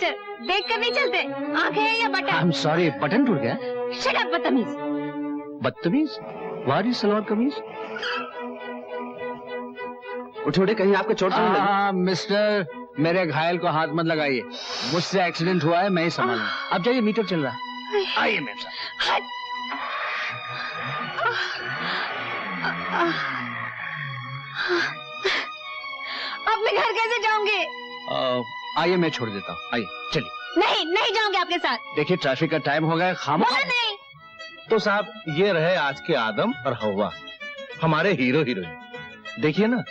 Mister, देख कर नहीं चलते? आंखें हैं या बटन? I'm sorry, बटन टूट गया। Shut up, बदतमीज। बदतमीज? वारी सलवार कमीज? उठे कहीं आपको चोट तो नहीं लगी? मिस्टर, मेरे घायल को हाथ मत लगाइए। मुझसे एक्सीडेंट हुआ है, मैं ही संभालूंगा। अब जाइए, मीटर चल रहा है। आइए मैम साहब। अब मैं घर कैसे जाऊंगी? आइए मैं छोड़ देता हूँ। आइए चलिए। नहीं, नहीं जाऊंगी आपके साथ। देखिए ट्रैफिक का टाइम हो गया, खामोश। नहीं। तो साहब ये रहे आज के आदम और हवा, हमारे हीरो हीरोइन। देखिए ना,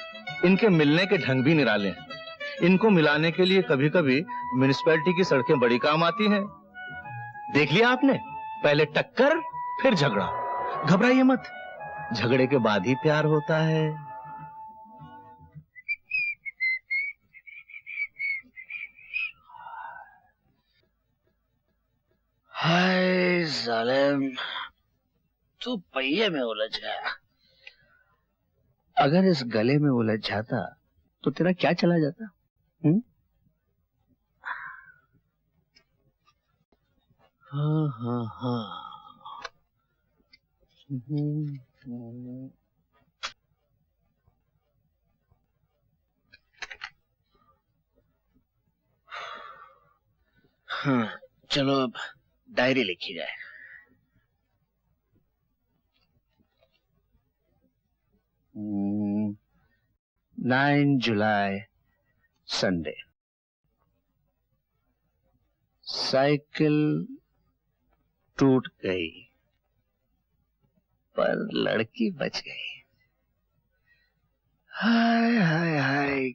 इनके मिलने के ढंग भी निराले हैं। इनको मिलाने के लिए कभी कभी म्युनिसिपैलिटी की सड़कें बड़ी काम आती हैं। देख लिया आपने, पहले टक्कर फिर झगड़ा। घबराइए मत, झगड़े के बाद ही प्यार होता है। हाय जालिम, तू पहिए में उलझ गया। अगर इस गले में उलझ जाता तो तेरा क्या चला जाता? हाँ हाँ हाँ। हाँ, चलो अब डायरी लिखी जाए। Hmm, 9 जुलाई संडे। साइकिल टूट गई पर लड़की बच गई। हाय हाय हाय,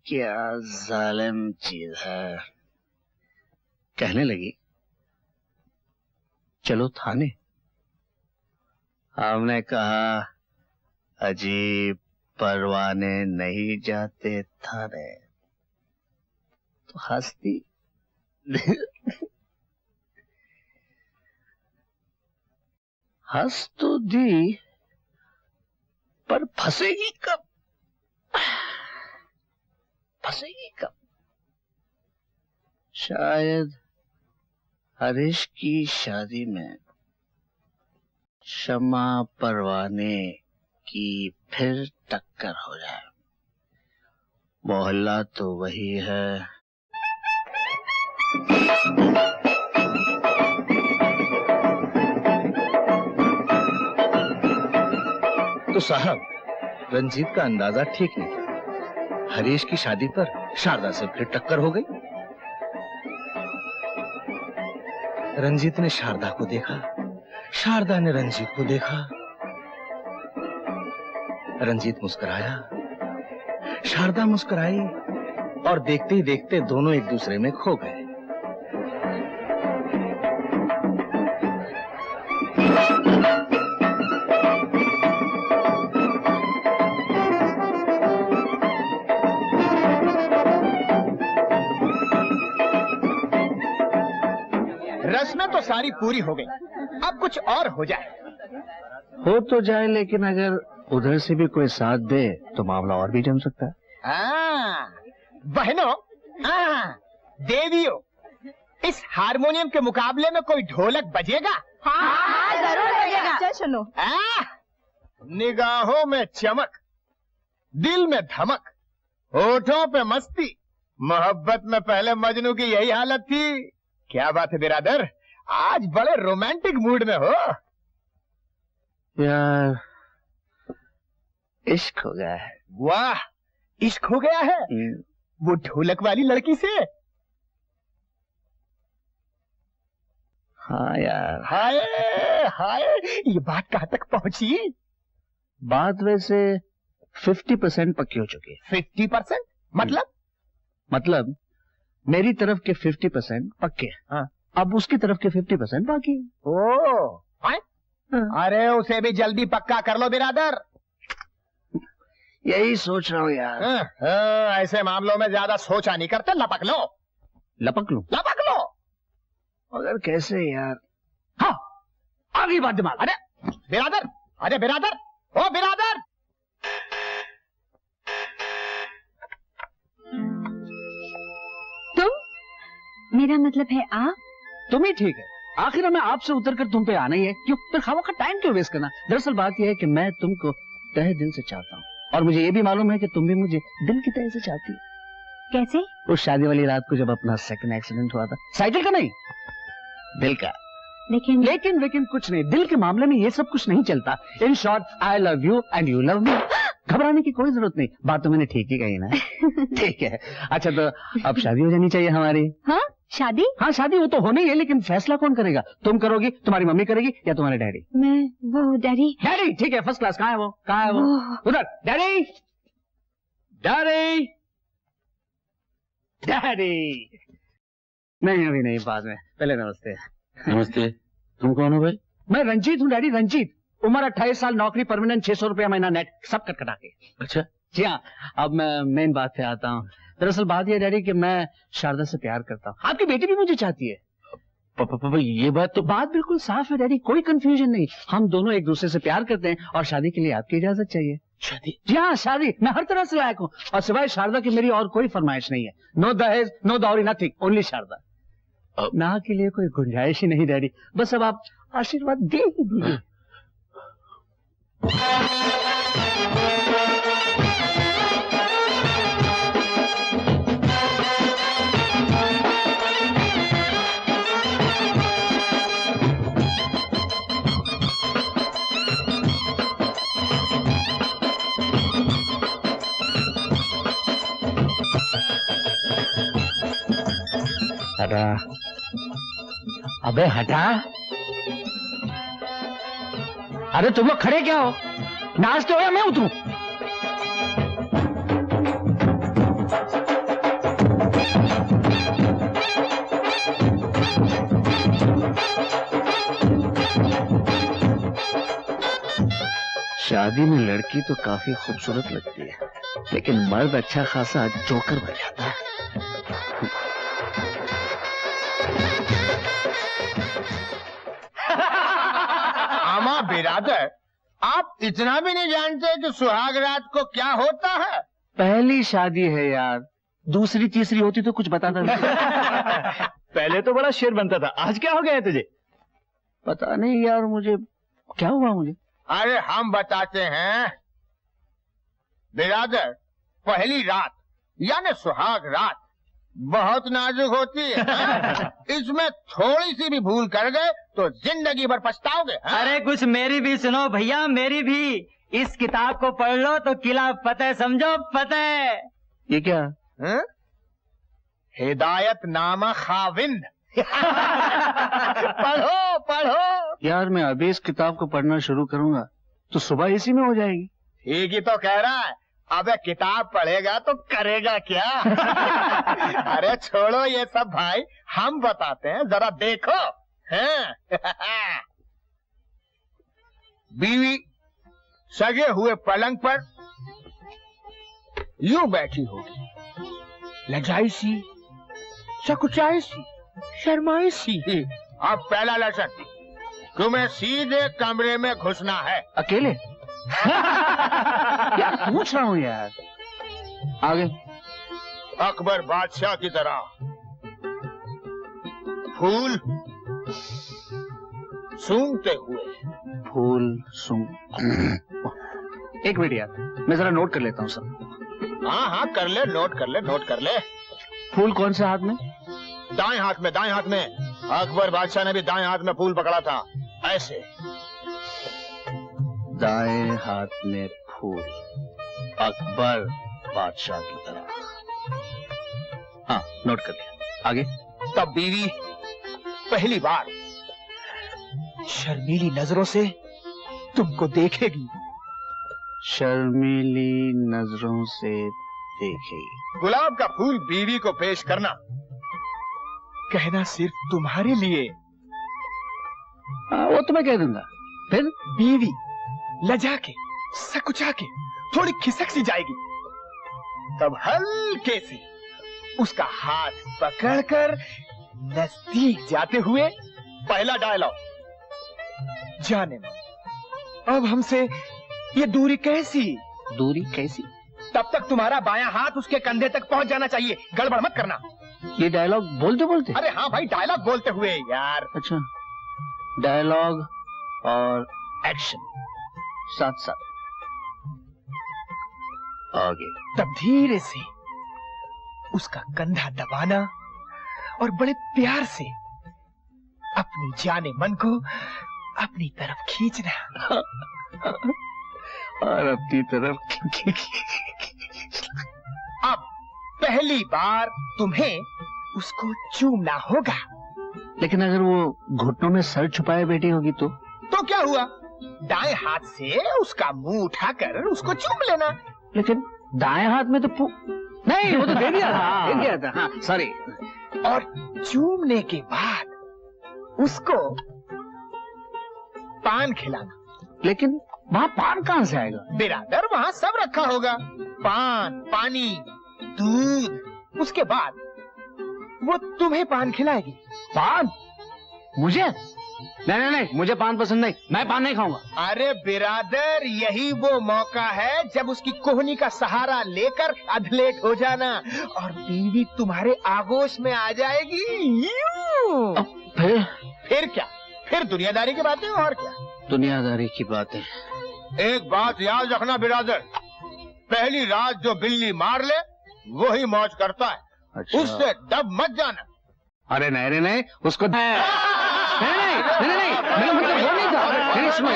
क्या जालिम चीज है। कहने लगी चलो थाने। हमने कहा अजीब परवाने नहीं जाते थाने, तो हंसती। हंस तो दी पर फंसेगी कब? फंसेगी कब? शायद हरीश की शादी में शमा परवाने की फिर टक्कर हो जाए। मोहल्ला तो वही है। तो साहब, रंजीत का अंदाजा ठीक नहीं था। हरीश की शादी पर शारदा से फिर टक्कर हो गई। रंजीत ने शारदा को देखा, शारदा ने रंजीत को देखा। रंजीत मुस्कुराया, शारदा मुस्कुराई और देखते ही देखते दोनों एक दूसरे में खो गए। रस्में तो सारी पूरी हो गई, अब कुछ और हो जाए। हो तो जाए, लेकिन अगर उधर से भी कोई साथ दे तो मामला और भी जम सकता है। बहनों, देवियों, इस हारमोनियम के मुकाबले में कोई ढोलक बजेगा? हाँ, जरूर बजेगा। चल सुनो। निगाहों में चमक, दिल में धमक, होठों पे मस्ती। मोहब्बत में पहले मजनू की यही हालत थी। क्या बात है बिरादर, आज बड़े रोमांटिक मूड में हो। यार, इश्क हो गया है। वाह, इश्क हो गया है? वो ढोलक वाली लड़की से? हाँ यार। हाय हाय, ये बात कहाँ तक पहुंची? बात वैसे 50% पक्की हो चुकी है। 50%? मतलब मेरी तरफ के 50% पक्के। हाँ। अब उसकी तरफ के 50% बाकी। ओ, हाँ? अरे उसे भी जल्दी पक्का कर लो बिरादर। यही सोच रहा हूँ यार। ऐसे मामलों में ज्यादा सोचा नहीं करते, लपक लो। लपक लूं? लपक लो। मगर कैसे यार? हाँ, आ गई बात दिमाग। अरे बिरादर, अरे बिरादर, ओ बिरादर। मेरा मतलब है आप? तुम ही ठीक है, आखिर मैं आपसे उतर कर तुम पे आना ही है, क्यों फिर खावा का टाइम क्यों वेस्ट करना। दरअसल बात यह है कि मैं तुमको तहे दिल से चाहता हूँ, और मुझे ये भी मालूम है कि तुम भी मुझे दिल की तहे से चाहती हो। कैसे? उस शादी वाली रात को जब अपना सेकंड एक्सीडेंट हुआ था, साइकिल का नहीं, दिल का। लेकिन कुछ नहीं, दिल के मामले में ये सब कुछ नहीं चलता। In short, I love you and you love me. घबराने की कोई जरूरत नहीं, बात तो मैंने ठीक ही कही ना। ठीक है, अच्छा तो अब शादी हो जानी चाहिए हमारी। हाँ शादी? हाँ शादी वो तो होनी है, लेकिन फैसला कौन करेगा? तुम करोगी, तुम्हारी मम्मी करेगी, या तुम्हारे डैडी? मैं। वो डैडी। डैडी ठीक है, फर्स्ट क्लास। कहाँ है वो? कहाँ है वो? उधर। Daddy, daddy, daddy. नहीं अभी नहीं, बाद में। पहले नमस्ते। नमस्ते। तुम कौन हो भाई? मैं रंजीत हूँ डैडी, रंजीत। उम्र 28 साल, नौकरी परमानेंट, 600 रुपया महीना नेट, सब कटकटा के। अच्छा जी हाँ, अब मैं मेन बात पे आता हूँ। दरअसल बात यह डैडी कि मैं शारदा से प्यार करता हूँ, आपकी बेटी भी मुझे चाहती है। पापा ये बात तो बात बिल्कुल साफ है डैडी, कोई कंफ्यूजन नहीं। हम दोनों एक दूसरे से प्यार करते हैं और शादी के लिए आपकी इजाजत चाहिए। शादी? जी हाँ शादी, मैं हर तरह से लायक हूँ, और सिवाय शारदा की मेरी और कोई फरमाइश नहीं है। नो दहेज, नो दौरी, नथिंग, ओनली शारदा। ना के लिए कोई गुंजाइश ही नहीं डैडी, बस अब आप आशीर्वाद दे ही दीजिए। हटा, अबे हटा। अरे तुम लोग खड़े क्या हो? नाचते हो या मैं उतरूं? शादी में लड़की तो काफी खूबसूरत लगती है, लेकिन मर्द अच्छा खासा जोकर बन जाता है। आमा बिरादर, आप इतना भी नहीं जानते कि सुहाग रात को क्या होता है? पहली शादी है यार, दूसरी तीसरी होती तो कुछ बताता नहीं। पहले तो बड़ा शेर बनता था, आज क्या हो गया है तुझे? पता नहीं यार, मुझे क्या हुआ मुझे। अरे हम बताते हैं बिरादर, पहली रात यानी सुहाग रात बहुत नाजुक होती है। इसमें थोड़ी सी भी भूल कर गए तो जिंदगी भर पछताओगे। अरे कुछ मेरी भी सुनो भैया, मेरी भी। इस किताब को पढ़ लो तो किला फतेह समझो, फतेह। ये क्या? हिदायत नामा खाविंद। पढ़ो पढ़ो। यार मैं अभी इस किताब को पढ़ना शुरू करूंगा तो सुबह इसी में हो जाएगी। ठीक ही तो कह रहा है। अबे किताब पढ़ेगा तो करेगा क्या? अरे छोड़ो ये सब भाई, हम बताते हैं, जरा देखो। हैं? बीवी सजे हुए पलंग पर यूं बैठी होगी, लजाई सी, सकुचाई सी, शर्माई सी। अब पहला लेसन, तुम्हें सीधे कमरे में घुसना है। अकेले? क्या पूछ रहा हूँ यार। आगे। अकबर बादशाह की तरह फूल सूंघते हुए। फूल सूंघ। एक मिनट यार, मैं जरा नोट कर लेता हूँ सब। हाँ हाँ कर ले, नोट कर ले, नोट कर ले। फूल कौन से हाथ में? दाएं हाथ में, दाएं हाथ में। अकबर बादशाह ने भी दाएं हाथ में फूल पकड़ा था, ऐसे। दाएं हाथ में फूल, अकबर बादशाह की तरह। हाँ नोट कर लिया। आगे। तब बीवी पहली बार शर्मीली नजरों से तुमको देखेगी। शर्मीली नजरों से देखेगी। गुलाब का फूल बीवी को पेश करना, कहना सिर्फ तुम्हारे लिए। वो तो मैं कह दूंगा। फिर बीवी लजा के, सकुचा के, थोड़ी खिसक सी जाएगी। तब हल्के से उसका हाथ पकड़कर नजदीक जाते हुए पहला डायलॉग, जाने मन, अब हमसे ये दूरी कैसी? दूरी कैसी? तब तक तुम्हारा बायां हाथ उसके कंधे तक पहुंच जाना चाहिए। गड़बड़ मत करना। ये डायलॉग बोलते बोलते? अरे हाँ भाई, डायलॉग बोलते हुए यार। अच्छा, डायलॉग और एक्शन साथ साथ। आगे। तब धीरे से उसका कंधा दबाना और बड़े प्यार से अपनी जाने मन को अपनी तरफ खींचना। और अपनी तरफ अब पहली बार तुम्हें उसको चूमना होगा। लेकिन अगर वो घुटनों में सर छुपाए बैठी होगी तो क्या हुआ? दाएं हाथ से उसका मुंह उठाकर उसको चूम लेना। लेकिन दाएं हाथ में तो नहीं, वो तो दे दिया था, दे दिया था। हाँ, सॉरी। और चूमने के बाद उसको पान खिलाना। लेकिन वहाँ पान कहाँ से आएगा? बिरादर, वहाँ सब रखा होगा, पान, पानी, दूध। उसके बाद वो तुम्हें पान खिलाएगी। पान? मुझे? नहीं, नहीं, मुझे पान पसंद नहीं, मैं पान नहीं खाऊंगा। अरे बिरादर, यही वो मौका है जब उसकी कोहनी का सहारा लेकर अधलेट हो जाना और बीवी तुम्हारे आगोश में आ जाएगी। फिर क्या? फिर दुनियादारी की बातें और क्या? दुनियादारी की बातें। एक बात याद रखना बिरादर, पहली रात जो बिल्ली मार ले वही मौज करता है। अच्छा। उससे डब मत जाना। अरे नहीं, नहीं, उसको नहीं, मेरा मतलब वो नहीं था। नहीं, सुनो,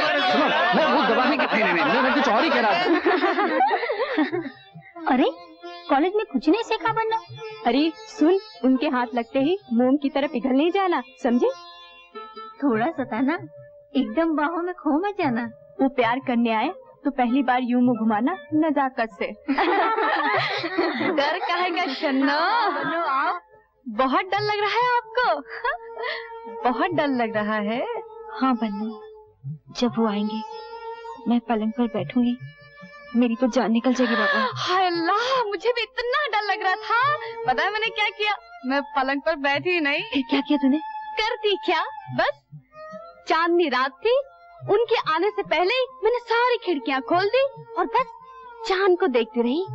मैं वो दबाने के नहीं, मैं कुछ और ही कह रहा था। अरे कॉलेज में कुछ नहीं सीखा बनना। अरे सुन, उनके हाथ लगते ही मोम की तरफ पिघल नहीं जाना, समझे? थोड़ा सताना, एकदम बाहों में खो मत जाना। वो प्यार करने आए तो पहली बार यूं मुंह घुमाना नजाकत से। डर काहे का छन्नो? बनो आओ। बहुत डर लग रहा है आपको? बहुत डर लग रहा है? हाँ बन्नू, जब वो आएंगे मैं पलंग पर बैठूंगी, मेरी तो जान निकल जाएगी बाबा। हाय अल्लाह, मुझे भी इतना डर लग रहा था। पता है मैंने क्या किया? मैं पलंग पर बैठी ही नहीं। फिर क्या किया तूने? करती क्या, बस चांदनी रात थी, उनके आने से पहले ही मैंने सारी खिड़कियां खोल दी और बस चांद को देखती रही।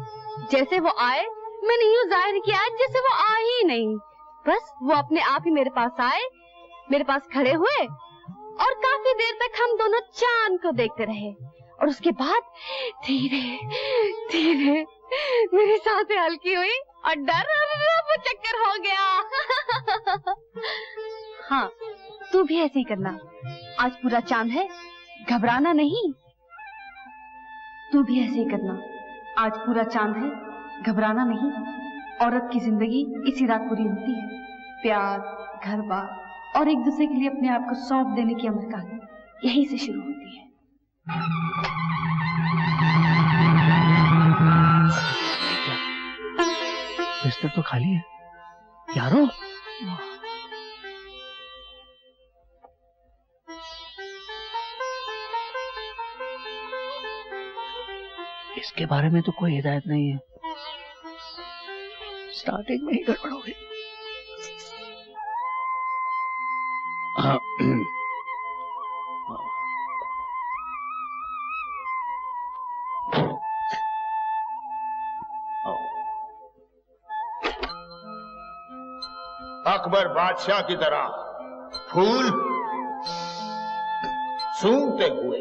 जैसे वो आए मैंने यूँ जाहिर किया जैसे वो आ ही नहीं। बस वो अपने आप ही मेरे पास आए, मेरे पास खड़े हुए और काफी देर तक हम दोनों चांद को देखते रहे। और उसके बाद धीरे धीरे मेरी सांसें हल्की हुई और डर वो चक्कर हो गया। हाँ, तू भी ऐसे ही करना। आज पूरा चांद है, घबराना नहीं। तू भी ऐसे ही करना। आज पूरा चांद है, घबराना नहीं। औरत की जिंदगी इसी रात पूरी होती है। प्यार, घर बार और एक दूसरे के लिए अपने आप को सौंप देने की अमर कहानी यहीं से शुरू होती है। बिस्तर तो खाली है यारो। इसके बारे में तो कोई हिदायत नहीं है। स्टार्टिंग में ही गड़बड़ हो गई। अकबर बादशाह की तरह फूल सूंघते हुए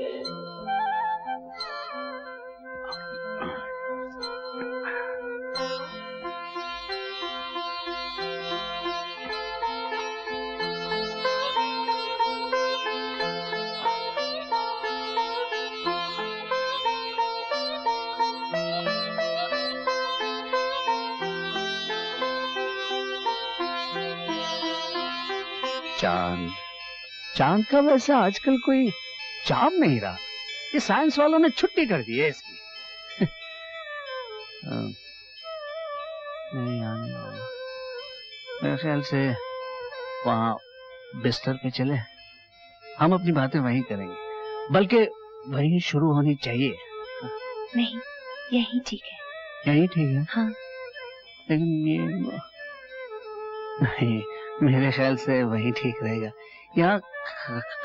चांद का वैसा आजकल कोई चाम नहीं रहा। ये साइंस वालों ने छुट्टी कर दी है इसकी। नहीं आने वाला। मेरे ख्याल से वहाँ बिस्तर पे चले, हम अपनी बातें वहीं करेंगे, बल्कि वहीं शुरू होनी चाहिए। नहीं, यही ठीक है। यही ठीक है? हाँ। लेकिन ये नहीं, मेरे ख्याल से वही ठीक रहेगा। यहाँ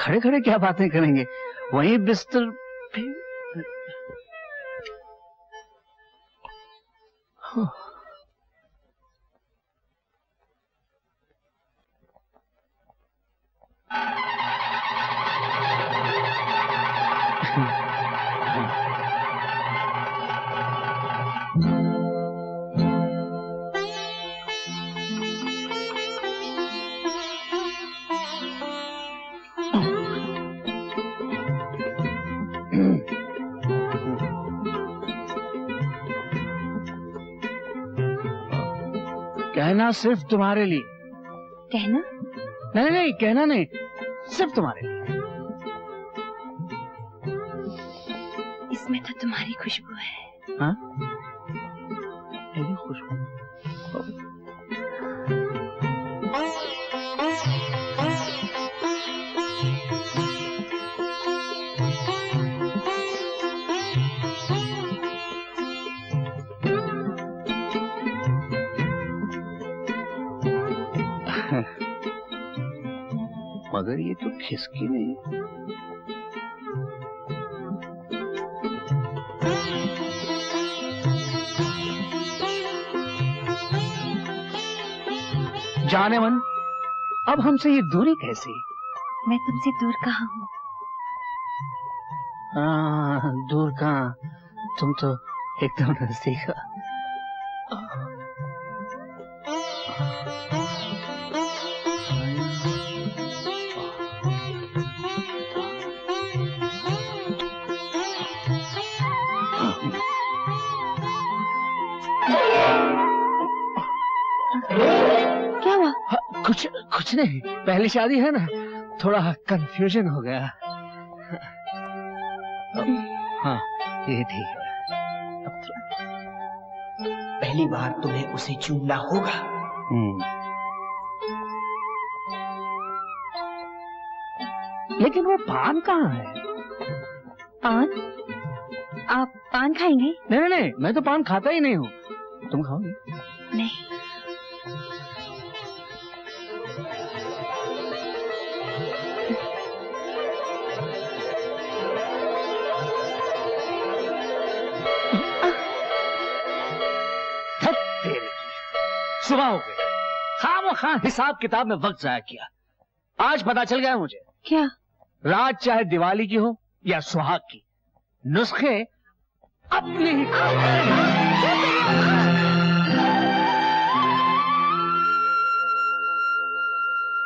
खड़े खड़े क्या बातें करेंगे, वहीं बिस्तर पे। कहना सिर्फ तुम्हारे लिए। कहना? नहीं नहीं, कहना नहीं, सिर्फ तुम्हारे लिए। इसमें तो तुम्हारी खुशबू है। हाँ? मेरी खुशबू? मगर ये तो खिसकी नहीं। जाने मन, अब हमसे ये दूरी कैसी? मैं तुमसे दूर कहाँ हूँ? दूर कहाँ, तुम तो एकदम नजदीक हो। कुछ नहीं, पहली शादी है ना, थोड़ा कंफ्यूजन हो गया। हाँ ये ठीक है। पहली बार तुम्हें उसे चूमना होगा। लेकिन वो पान कहाँ है? पान? आप पान खाएंगे? नहीं नहीं नहीं, मैं तो पान खाता ही नहीं हूँ। तुम खाओगे? नहीं। सुबह हो गई, खामोखा हिसाब किताब में वक्त जाया किया। आज पता चल गया मुझे। क्या? रात चाहे दिवाली की हो या सुहाग की, नुस्खे अपने ही।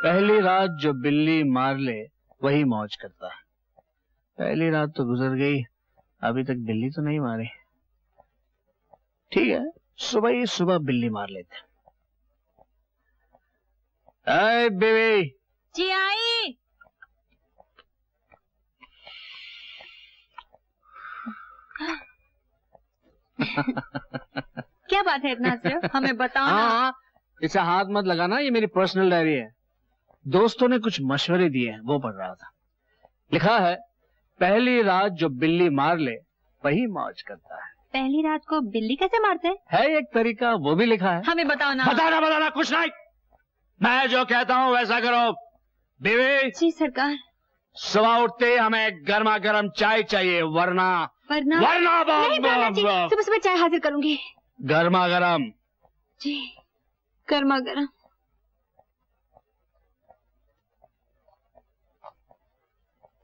पहली रात जो बिल्ली मार ले वही मौज करता है। पहली रात तो गुजर गई, अभी तक बिल्ली तो नहीं मारी। ठीक है, सुबह ही सुबह बिल्ली मार लेते। अरे बेबी। जी आई। क्या बात है इतना हंस रहे हो? हमें बताओ ना। हाँ, इसे हाथ मत लगाना, ये मेरी पर्सनल डायरी है। दोस्तों ने कुछ मशवरे दिए हैं, वो पढ़ रहा था। लिखा है, पहली रात जो बिल्ली मार ले वही मौज करता है। पहली रात को बिल्ली कैसे मारते हैं? है एक तरीका, वो भी लिखा है। हमें बताओ ना। बताना कुछ नहीं, मैं जो कहता हूँ वैसा करो। बीवी। जी सरकार। सुबह उठते हमें गर्मा गर्म चाय चाहिए, वरना सुबह सुबह चाय हाजिर करूंगी। गर्मा गर्म। जी गर्मा गर्म।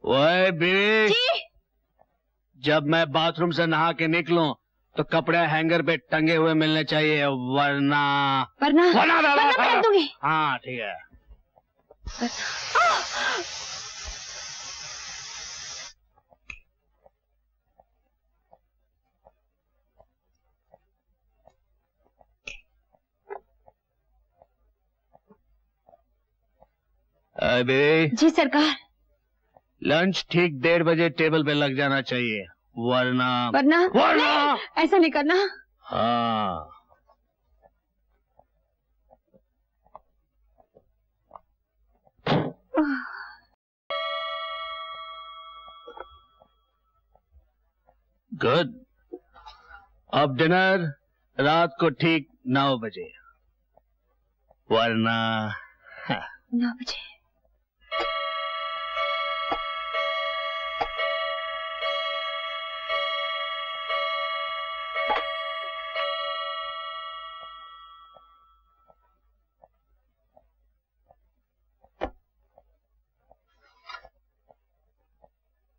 ओए बीवी, जब मैं बाथरूम से नहा के निकलूं तो कपड़े हैंगर पे टंगे हुए मिलने चाहिए, वरना पहन दूंगी। हाँ ठीक है। अबे जी सरकार। लंच ठीक 1:30 बजे टेबल पे लग जाना चाहिए, वरना नहीं, ऐसा नहीं करना। हाँ। गुड। अब डिनर रात को ठीक 9 बजे, वरना 9 बजे।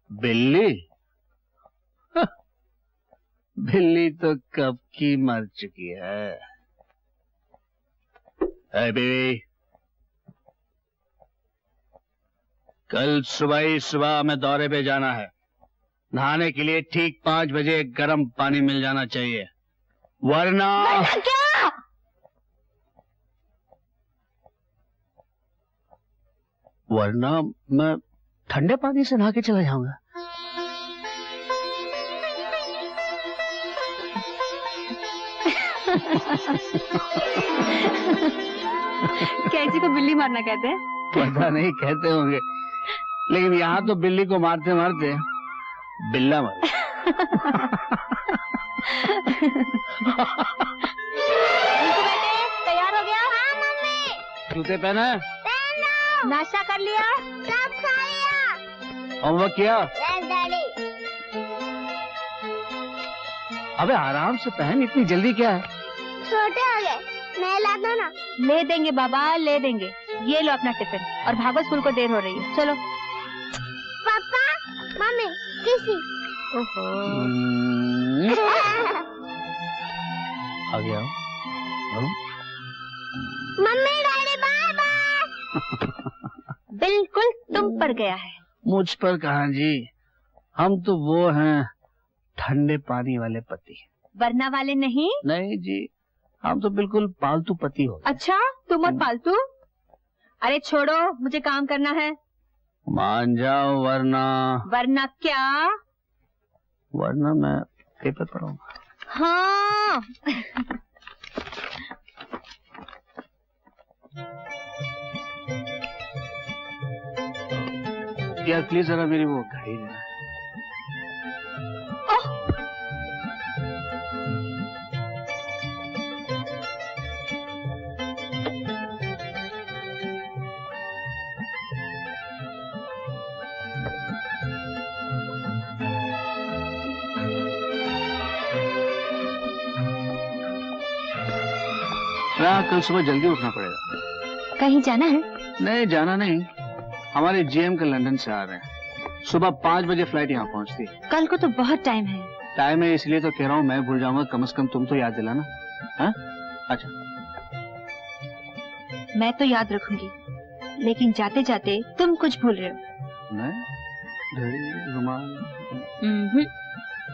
बिल्ली? बिल्ली तो कब की मर चुकी है। अरे बेबी, कल सुबह ही सुबह हमें दौरे पे जाना है। नहाने के लिए ठीक 5 बजे गर्म पानी मिल जाना चाहिए, वरना क्या? वरना मैं ठंडे पानी से नहा के चला जाऊंगा। कैसी को बिल्ली मारना कहते हैं? पता नहीं, कहते होंगे, लेकिन यहाँ तो बिल्ली को मारते मारते बिल्ला मर। तैयार हो गया? हाँ मम्मी। जूते पहना? नाश्ता कर लिया? सब खा लिया। होमवर्क किया? Yes daddy. अबे आराम से पहन, इतनी जल्दी क्या है? छोटे हो गए, मैं ला दो ना। ले देंगे बाबा, ले देंगे। ये लो अपना टिफिन और भागो, स्कूल को देर हो रही है। चलो। पापा, मम्मी, किसी। ओहो। आ गया। Mummy daddy bye bye. बिल्कुल तुम पर गया है। मुझ पर कहाँ जी, हम तो वो हैं ठंडे पानी वाले पति। वरना वाले नहीं? नहीं जी, हम तो बिल्कुल पालतू पति हो। अच्छा, तुम और पालतू? अरे छोड़ो, मुझे काम करना है। मान जाओ वरना। वरना क्या? वरना मैं पेपर पढ़ूंगा। हाँ। यार प्लीज जरा मेरी वो घड़ी देना। कल सुबह जल्दी उठना पड़ेगा। कहीं जाना है? नहीं जाना नहीं, हमारे जीएम के लंदन से आ रहे हैं। सुबह 5 बजे फ्लाइट यहाँ पहुँचती। कल को तो बहुत टाइम है। टाइम है इसलिए तो कह रहा हूँ, मैं भूल जाऊंगा, कम से कम तुम तो याद दिलाना। हाँ? अच्छा। मैं तो याद रखूंगी, लेकिन जाते जाते तुम कुछ भूल रहे हो। मैं? घड़ी, रुमाल।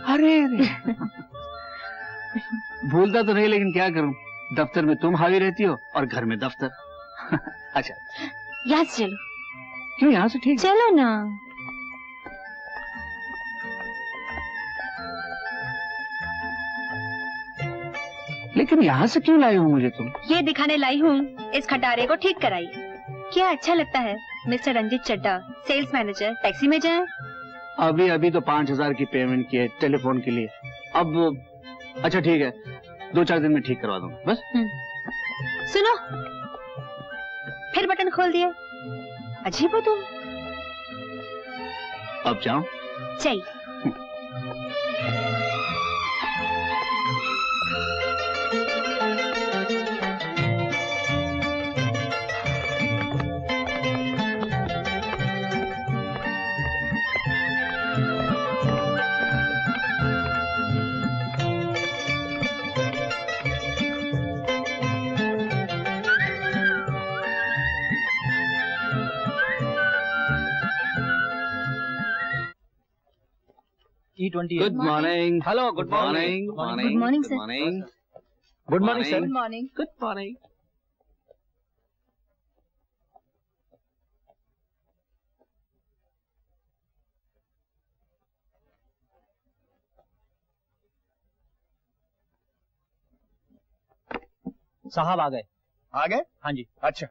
अरे भूलता तो नहीं, लेकिन क्या करूं, दफ्तर में तुम हावी रहती हो और घर में दफ्तर। अच्छा यहाँ से चलो। क्यों? यहाँ से ठीक। चलो ना। लेकिन यहाँ से क्यों लाई हो मुझे तुम? ये दिखाने लाई हूँ, इस खटारे को ठीक कराई। क्या अच्छा लगता है मिस्टर रंजीत चड्डा, सेल्स मैनेजर, टैक्सी में जाए? अभी अभी तो 5000 की पेमेंट की है टेलीफोन के लिए। अब अच्छा ठीक है, 2-4 दिन में ठीक करवा दूंगा बस। सुनो, फिर बटन खोल दिए, अजीब हो तुम। अब जाओ। चाहिए। Good morning. Hello, good morning. Good morning, sir. Good morning sir. Good morning. Good morning. साहब आ गए। आ गए? हाँ जी। अच्छा।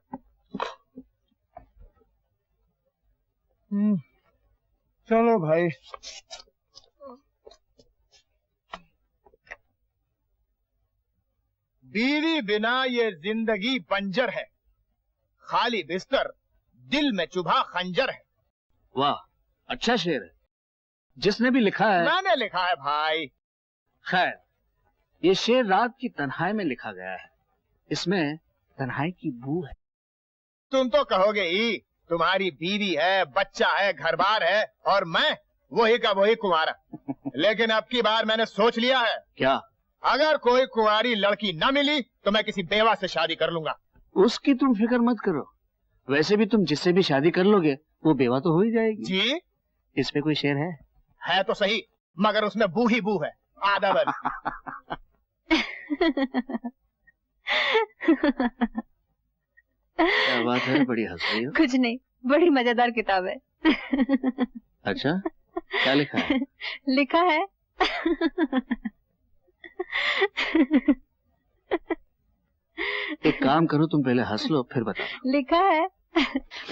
चलो भाई। बीवी बिना ये जिंदगी बंजर है, खाली बिस्तर दिल में चुभा खंजर है। वाह, अच्छा शेर है। जिसने भी लिखा है? मैंने लिखा है भाई। खैर, ये शेर रात की तन्हाई में लिखा गया है। इसमें तन्हाई की बू है। तुम तो कहोगे ही, तुम्हारी बीवी है, बच्चा है, घर बार है, और मैं वही का वही कुंवारा। लेकिन अब की बार मैंने सोच लिया है। क्या? अगर कोई कुंवारी लड़की न मिली तो मैं किसी बेवा से शादी कर लूंगा। उसकी तुम फिक्र मत करो, वैसे भी तुम जिससे भी शादी कर लोगे वो बेवा तो हो ही जाएगी। जी? इस पे कोई शेर है? है तो सही, मगर उसमें बू ही बू है, आधा बल। क्या बात है, बड़ी हंस रही हो। कुछ नहीं, बड़ी मजेदार किताब है। अच्छा, क्या लिखा है? लिखा है एक काम करो, तुम पहले हंस लो फिर बताओ। लिखा है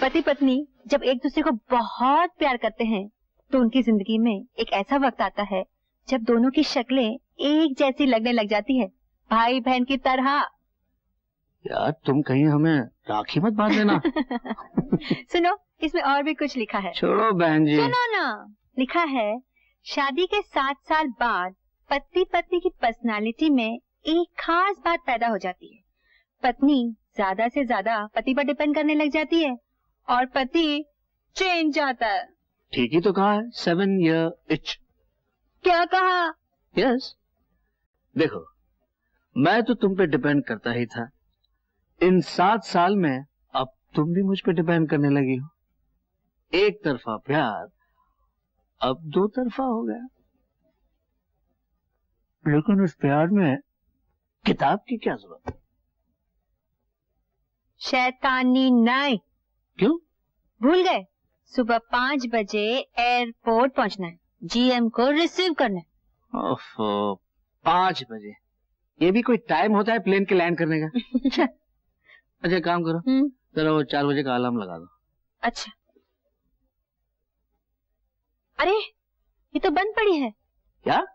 पति पत्नी जब एक दूसरे को बहुत प्यार करते हैं तो उनकी जिंदगी में एक ऐसा वक्त आता है जब दोनों की शक्लें एक जैसी लगने लग जाती है, भाई बहन की तरह। यार तुम कहीं हमें राखी मत बांध देना। सुनो, इसमें और भी कुछ लिखा है। छोड़ो बहन जी। सुनो ना, लिखा है शादी के 7 साल बाद पति पत्नी की पर्सनालिटी में एक खास बात पैदा हो जाती है। पत्नी ज्यादा से ज्यादा पति पर डिपेंड करने लग जाती है और पति चेंज जाता है। ठीक ही तो कहा है, 7 year itch। क्या कहा? यस। देखो, मैं तो तुम पे डिपेंड करता ही था। इन 7 साल में अब तुम भी मुझ पे डिपेंड करने लगी हो। एक तरफा प्यार अब 2 तरफा हो गया। लेकिन उस प्यार में किताब की क्या जरूरत? शैतानी नहीं। क्यों? भूल गए? सुबह 5 बजे एयरपोर्ट पहुंचना है, जीएम को रिसीव करना है। ओफो, 5 बजे? ये भी कोई टाइम होता है प्लेन के लैंड करने का? अच्छा काम करो, जरा वो 4 बजे का अलार्म लगा दो। अच्छा। अरे ये तो बंद पड़ी है। क्या?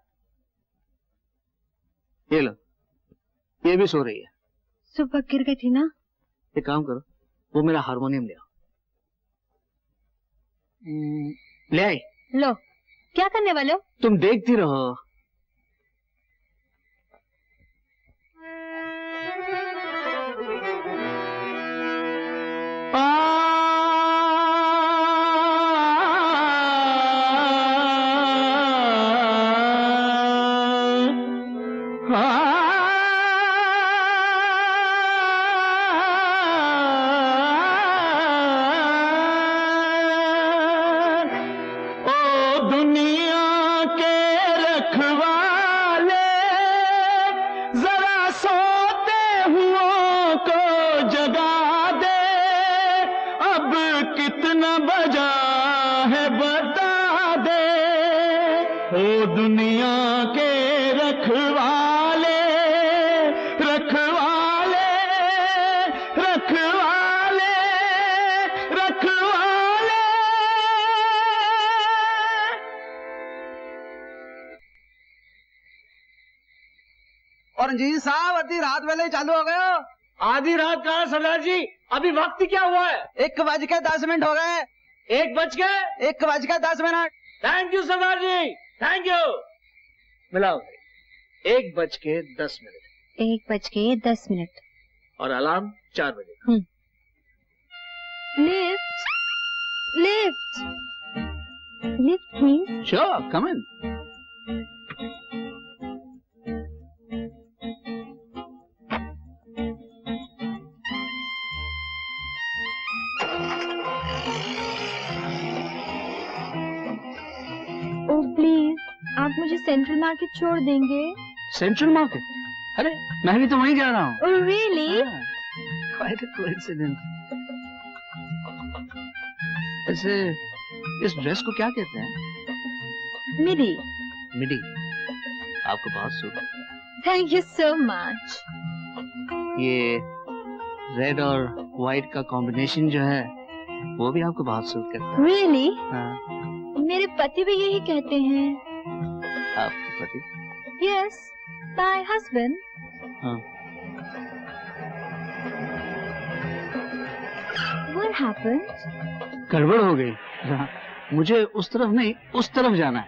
ये लो, ये भी सो रही है। सुबह गिर गई थी ना। एक काम करो, वो मेरा हारमोनियम ले आओ। ले आई। लो, क्या करने वाले हो? तुम देखती रहो। जी साहब, आधी रात वेले चालू हो गए हो। आधी रात कहाँ सरदार जी, अभी वक्त क्या हुआ है? 1:10 हो गए। 1:10। Thank you Sardar ji, thank you. मिलाओ। 1:10। 1:10 और अलार्म 4 बजे। Lift, lift, lift please. Sure, come in. आप मुझे सेंट्रल मार्केट छोड़ देंगे? Central market? अरे मैं भी तो वहीं जा रहा हूँ। Oh, really? Quite a coincidence. ऐसे इस ड्रेस को क्या कहते हैं? मिडी। मिडी। आपको बहुत suit. Thank you so much. ये रेड और व्हाइट का कॉम्बिनेशन जो है वो भी आपको बहुत सूट करता है। Really? हाँ। मेरे पति भी यही कहते हैं। आपके पति? Yes, my husband. हाँ। What happened? गड़बड़ हो गई। मुझे उस तरफ नहीं, उस तरफ जाना है।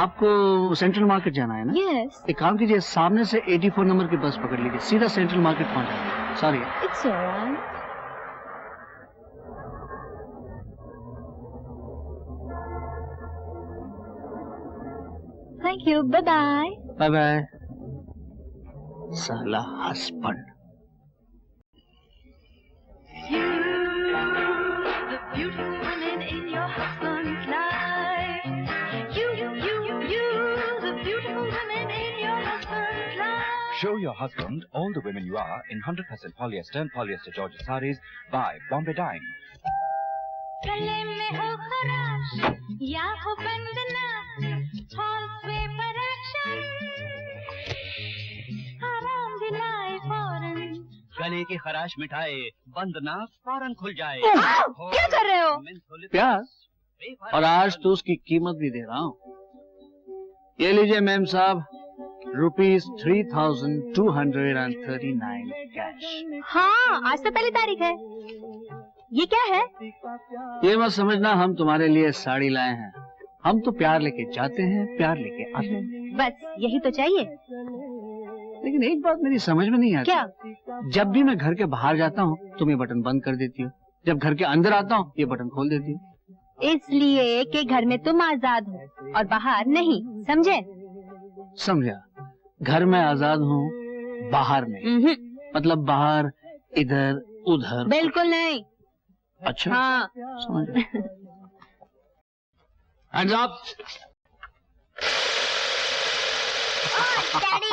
आपको सेंट्रल मार्केट जाना है ना? Yes. एक काम कीजिए, सामने से 84 नंबर की बस पकड़ लीजिए, सीधा सेंट्रल मार्केट पहुंच जाएंगे। Sorry. It's alright. Thank you. Bye bye. Bye bye. साला husband. You, the beautiful woman in your husband's life. You, the beautiful woman in your husband's life. Show your husband all the women you are in 100% polyester and polyester Georgia sarees by Bombay Dyeing. गले में हो खराश या हो बंदना, हौसले पर action आराम दिलाए फौरन। गले की खराश मिटाए, बंद ना फौरन खुल जाए। क्या कर रहे हो? प्यार, और आज तो उसकी कीमत भी दे रहा हूँ। ये लीजिए मैम साहब, ₹3,239 कैश। हाँ, आज तो पहली तारीख है। ये क्या है? ये मत समझना हम तुम्हारे लिए साड़ी लाए हैं। हम तो प्यार लेके जाते हैं, प्यार लेके आते हैं। बस यही तो चाहिए। लेकिन एक बात मेरी समझ में नहीं आती। क्या? जब भी मैं घर के बाहर जाता हूँ तुम ये बटन बंद कर देती हो, जब घर के अंदर आता हूँ ये बटन खोल देती हो। इसलिए कि घर में तुम आजाद हो और बाहर नहीं, समझे? समझा। घर में आजाद हूँ, बाहर नहीं। मतलब बाहर इधर उधर। बिल्कुल नहीं। अच्छा। हाँ। समझ गया। Hands up. डैडी,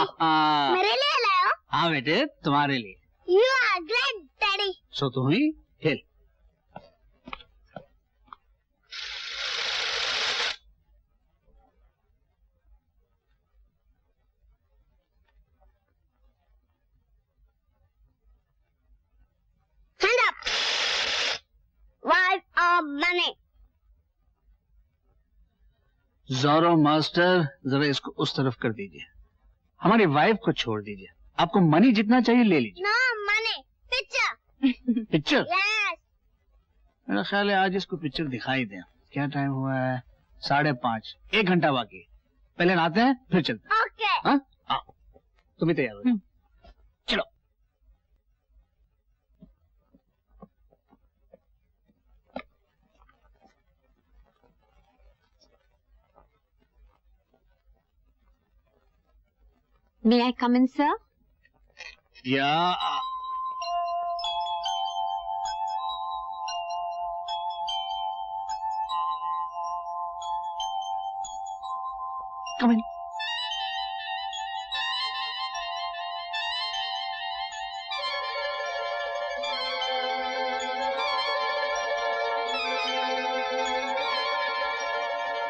मेरे लिए लाओ। हाँ बेटे, तुम्हारे लिए। You are great, daddy. So तुम ही खेल। Hand up. Wife of money. Zorro master, जरा इसको उस तरफ कर दीजिए। हमारी वाइफ को छोड़ दीजिए। आपको मनी जितना चाहिए ले लीजिए। No money. Picture. Picture? Yes. मेरा ख्याल है आज इसको पिक्चर दिखाई दें। क्या टाइम हुआ है? 5:30। 1 घंटा बाकी। पहले नहाते हैं फिर चलते हैं। Okay. हाँ? आओ। तुम भी तैयार हो जाओ। चलो। May I come in, sir? या come in.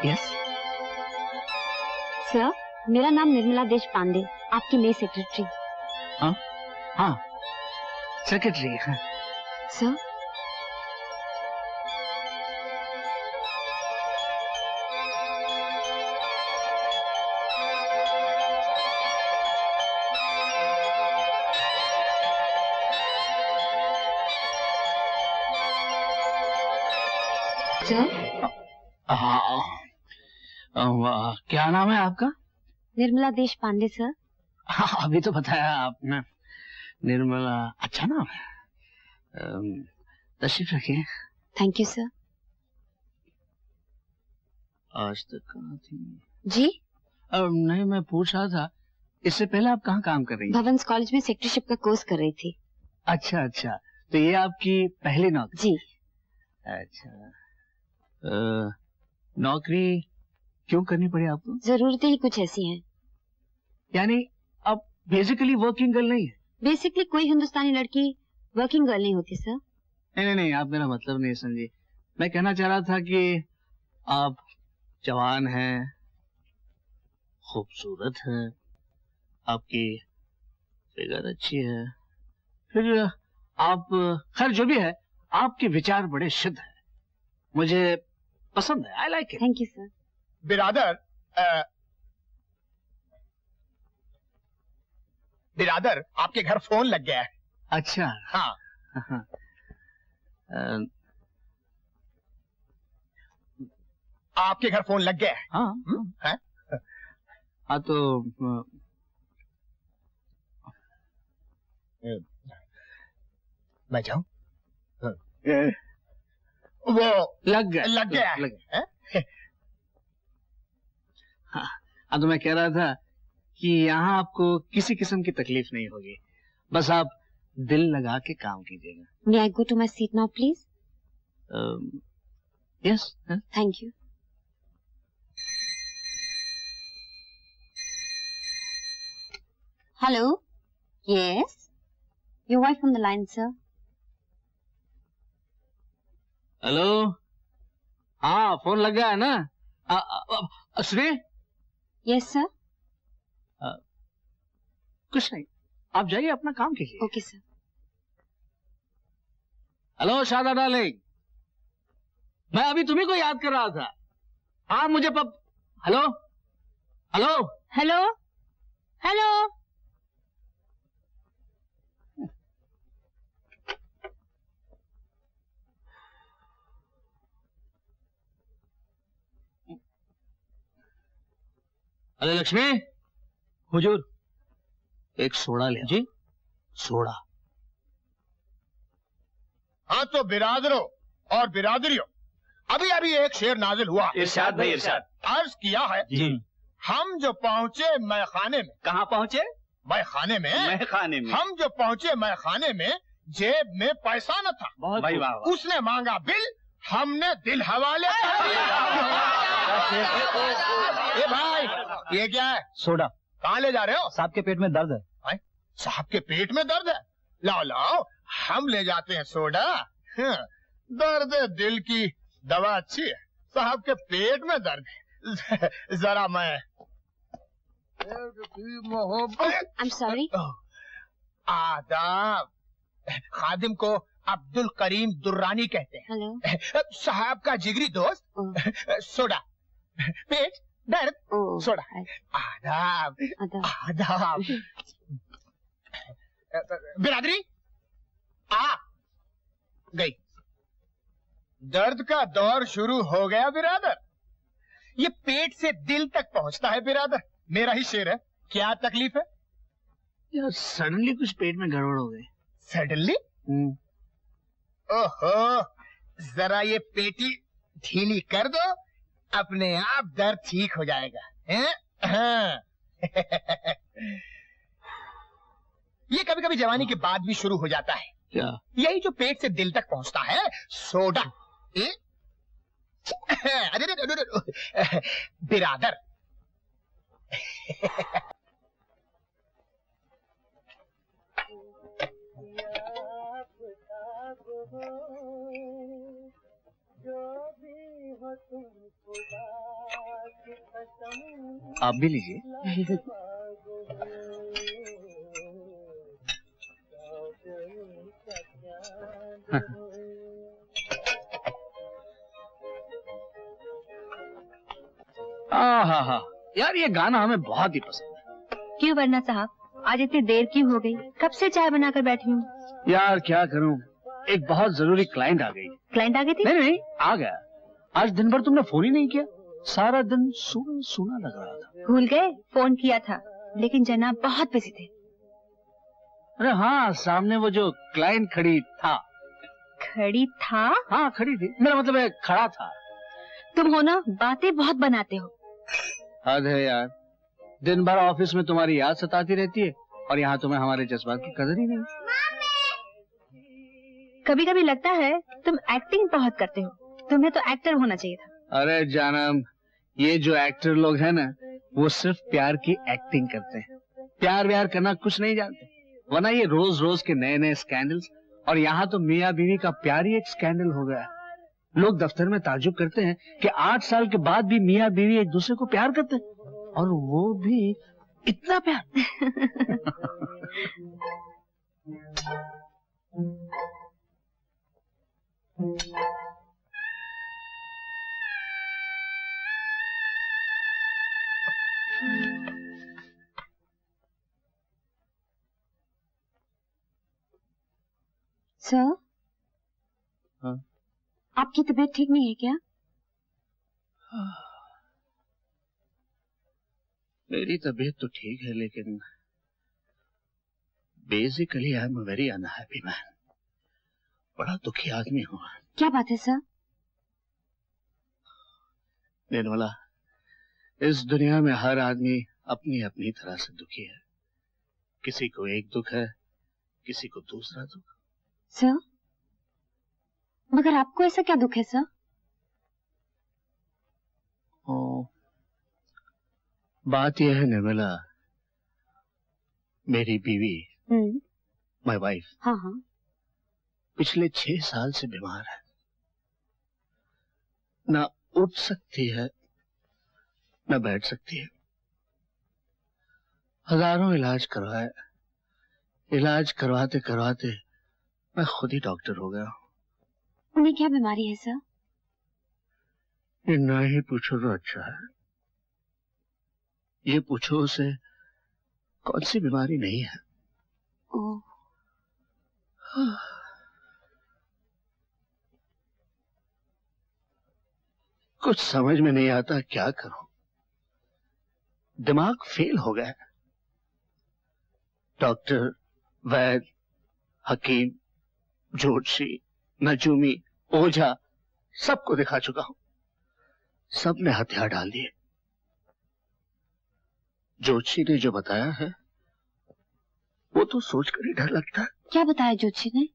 Yes. सर, मेरा नाम निर्मला देश पांडे, आपकी नई सेक्रेटरी। हाँ हाँ सेक्रेटरी। हाँ। सर, हाँ, क्या नाम है आपका? निर्मला देश पांडे सर। हाँ, अभी तो बताया आपने। निर्मला, अच्छा नाम है। तशरीफ रखिए। Thank you sir. आज तक कहाँ थी? जी? नहीं, मैं पूछ रहा था इससे पहले आप कहाँ काम कर रही हैं? भवंस कॉलेज में सेक्रेटरीशिप का कोर्स कर रही थी। अच्छा अच्छा, तो ये आपकी पहली नौकरी? जी। अच्छा, नौकरी क्यों करनी पड़ी आपको? जरूरतें ही कुछ ऐसी हैं। यानी आप बेसिकली वर्किंग गर्ल नहीं है? बेसिकली कोई हिंदुस्तानी लड़की वर्किंग गर्ल नहीं होती सर। नहीं नहीं, आप मेरा मतलब नहीं समझी। मैं कहना चाह रहा था कि आप जवान हैं, खूबसूरत हैं, आपकी फिगर अच्छी है, फिर आप, खैर जो भी है, आपके विचार बड़े शुद्ध हैं, मुझे पसंद है। I like it. Thank you sir. बिरादर, बिरादर, आपके घर फोन लग गया है। अच्छा। हाँ। आपके घर फोन लग गया है। हाँ है? हाँ, तो मैं जाऊं? वो लग गया। लग गया है। लग गया। हाँ, तो मैं कह रहा था कि यहाँ आपको किसी किस्म की तकलीफ नहीं होगी, बस आप दिल लगा के काम कीजिएगा। May I go to my seat now, please? Yes. Thank you. Hello. Yes. Your wife on the line, sir. Hello, हाँ फोन लग गया है ना? श्री? Yes sir. कुछ नहीं, आप जाइए अपना काम कीजिए। Okay sir. Hello Sharda darling, मैं अभी तुम्ही को याद कर रहा था। हाँ मुझे हेलो हेलो हेलो हेलो। अरे लक्ष्मी। हुजूर। एक सोडा ले जी। सोडा। हाँ तो बिरादरों और बिरादरियों, अभी अभी एक शेर नाजिल हुआ। इरशाद भाई इरशाद। अर्ज किया है जी। हम जो पहुँचे मैखाने में। कहाँ पहुँचे? मैखाने में। मैखाने में। हम जो पहुँचे मैखाने में, जेब में पैसा न था। बहुत भाई वाह। उसने मांगा बिल, हमने दिल हवाले कर दिया। ए भाई, ये क्या है? सोडा। कहाँ ले जा रहे हो? साहब के पेट में दर्द है। साहब के पेट में दर्द है? लाओ लाओ, हम ले जाते हैं सोडा। दर्द दिल की दवा अच्छी है, साहब के पेट में दर्द है। जरा मैं I'm sorry. आदाब। खादिम को अब्दुल करीम दुर्रानी कहते हैं। हेलो। साहब का जिगरी दोस्त। सोडा, पेट दर्द, सोडा। आदाब आदाब। बिरादरी आ गई। दर्द का दौर शुरू हो गया बिरादर। ये पेट से दिल तक पहुंचता है बिरादर। मेरा ही शेर है। क्या तकलीफ है? यार सडनली कुछ पेट में गड़बड़ हो गई। सडनली? ओहो, जरा ये पेटी ढीली कर दो, अपने आप दर्द ठीक हो जाएगा। हाँ। ये कभी कभी जवानी के बाद भी शुरू हो जाता है। क्या? यही जो पेट से दिल तक पहुंचता है, सोडा। बिरादर। आप भी लीजिए। हाँ, यार ये गाना हमें बहुत ही पसंद है। क्यों वरना साहब, आज इतनी देर क्यों हो गई? कब से चाय बनाकर बैठी हूँ। यार क्या करूँ, एक बहुत जरूरी क्लाइंट आ गई। क्लाइंट आ गई थी? नहीं, आ गया। आज दिन भर तुमने फोन ही नहीं किया, सारा दिन सूना सूना लग रहा था। भूल गए? फोन किया था, लेकिन जनाब बहुत बिजी थे। अरे हाँ, सामने वो जो क्लाइंट खड़ी था। खड़ी था? हाँ खड़ी थी, मेरा मतलब है खड़ा था। तुम हो ना, बातें बहुत बनाते हो। हद है यार, दिन भर ऑफिस में तुम्हारी याद सताती रहती है और यहाँ तुम्हें हमारे जज्बात की कदर ही नहीं। कभी कभी लगता है तुम एक्टिंग बहुत करते हो, तुम्हें तो एक्टर होना चाहिए था। अरे जानम, ये जो एक्टर लोग हैं ना, वो सिर्फ प्यार की एक्टिंग करते हैं, प्यार व्यार करना कुछ नहीं जानते। वरना ये रोज रोज के नए नए स्कैंडल्स, और यहाँ तो मियाँ बीवी का प्यार ही एक स्कैंडल हो गया। लोग दफ्तर में ताजुब करते हैं कि 8 साल के बाद भी मियाँ बीवी एक दूसरे को प्यार करते हैं, और वो भी इतना प्यार। सर? हाँ? आपकी तबीयत ठीक नहीं है क्या? मेरी तबीयत तो ठीक है, लेकिन basically I am a very unhappy man. बड़ा दुखी आदमी हूँ। क्या बात है सर? निर्मला, इस दुनिया में हर आदमी अपनी अपनी तरह से दुखी है। किसी को एक दुख है, किसी को दूसरा दुख। सर, मगर आपको ऐसा क्या दुख है सर? बात यह है निर्मला, मेरी बीवी, माय वाइफ, हाँ, पिछले 6 साल से बीमार है। ना उठ सकती है न बैठ सकती है। हजारों इलाज करवाए, इलाज करवाते करवाते मैं खुद ही डॉक्टर हो गया। उन्हें क्या बीमारी है सर? ये ना ही पूछो तो अच्छा है। ये पूछो उसे कौन सी बीमारी नहीं है। ओह। कुछ समझ में नहीं आता क्या करूं। दिमाग फेल हो गया। डॉक्टर, वैद्य, हकीम, ज्योतिषी, नजूमी, ओझा सबको दिखा चुका हूं। सबने हथियार डाल दिए। ज्योतिषी ने जो बताया है वो तो सोचकर ही डर लगता है। क्या बताया ज्योतिषी ने?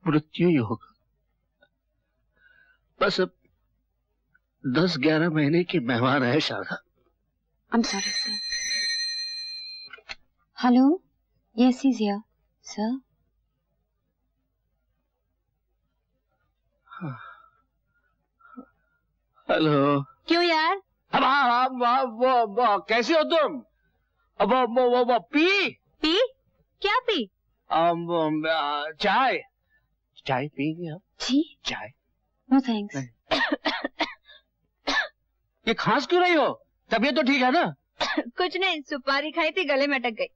मृत्यु ही होगा। बस अब 10-11 महीने की मेहमान है Sharda. I'm sorry, sir. Hello? Yes, he's here, sir. Hello. क्यों यार? अब वो कैसे हो तुम? अब वो पी क्या पी? चाय पिएंगे आप? जी चाय? No thanks. ये खांस क्यों रही हो? तबीयत तो ठीक है ना? कुछ नहीं, सुपारी खाई थी, गले में अटक गई।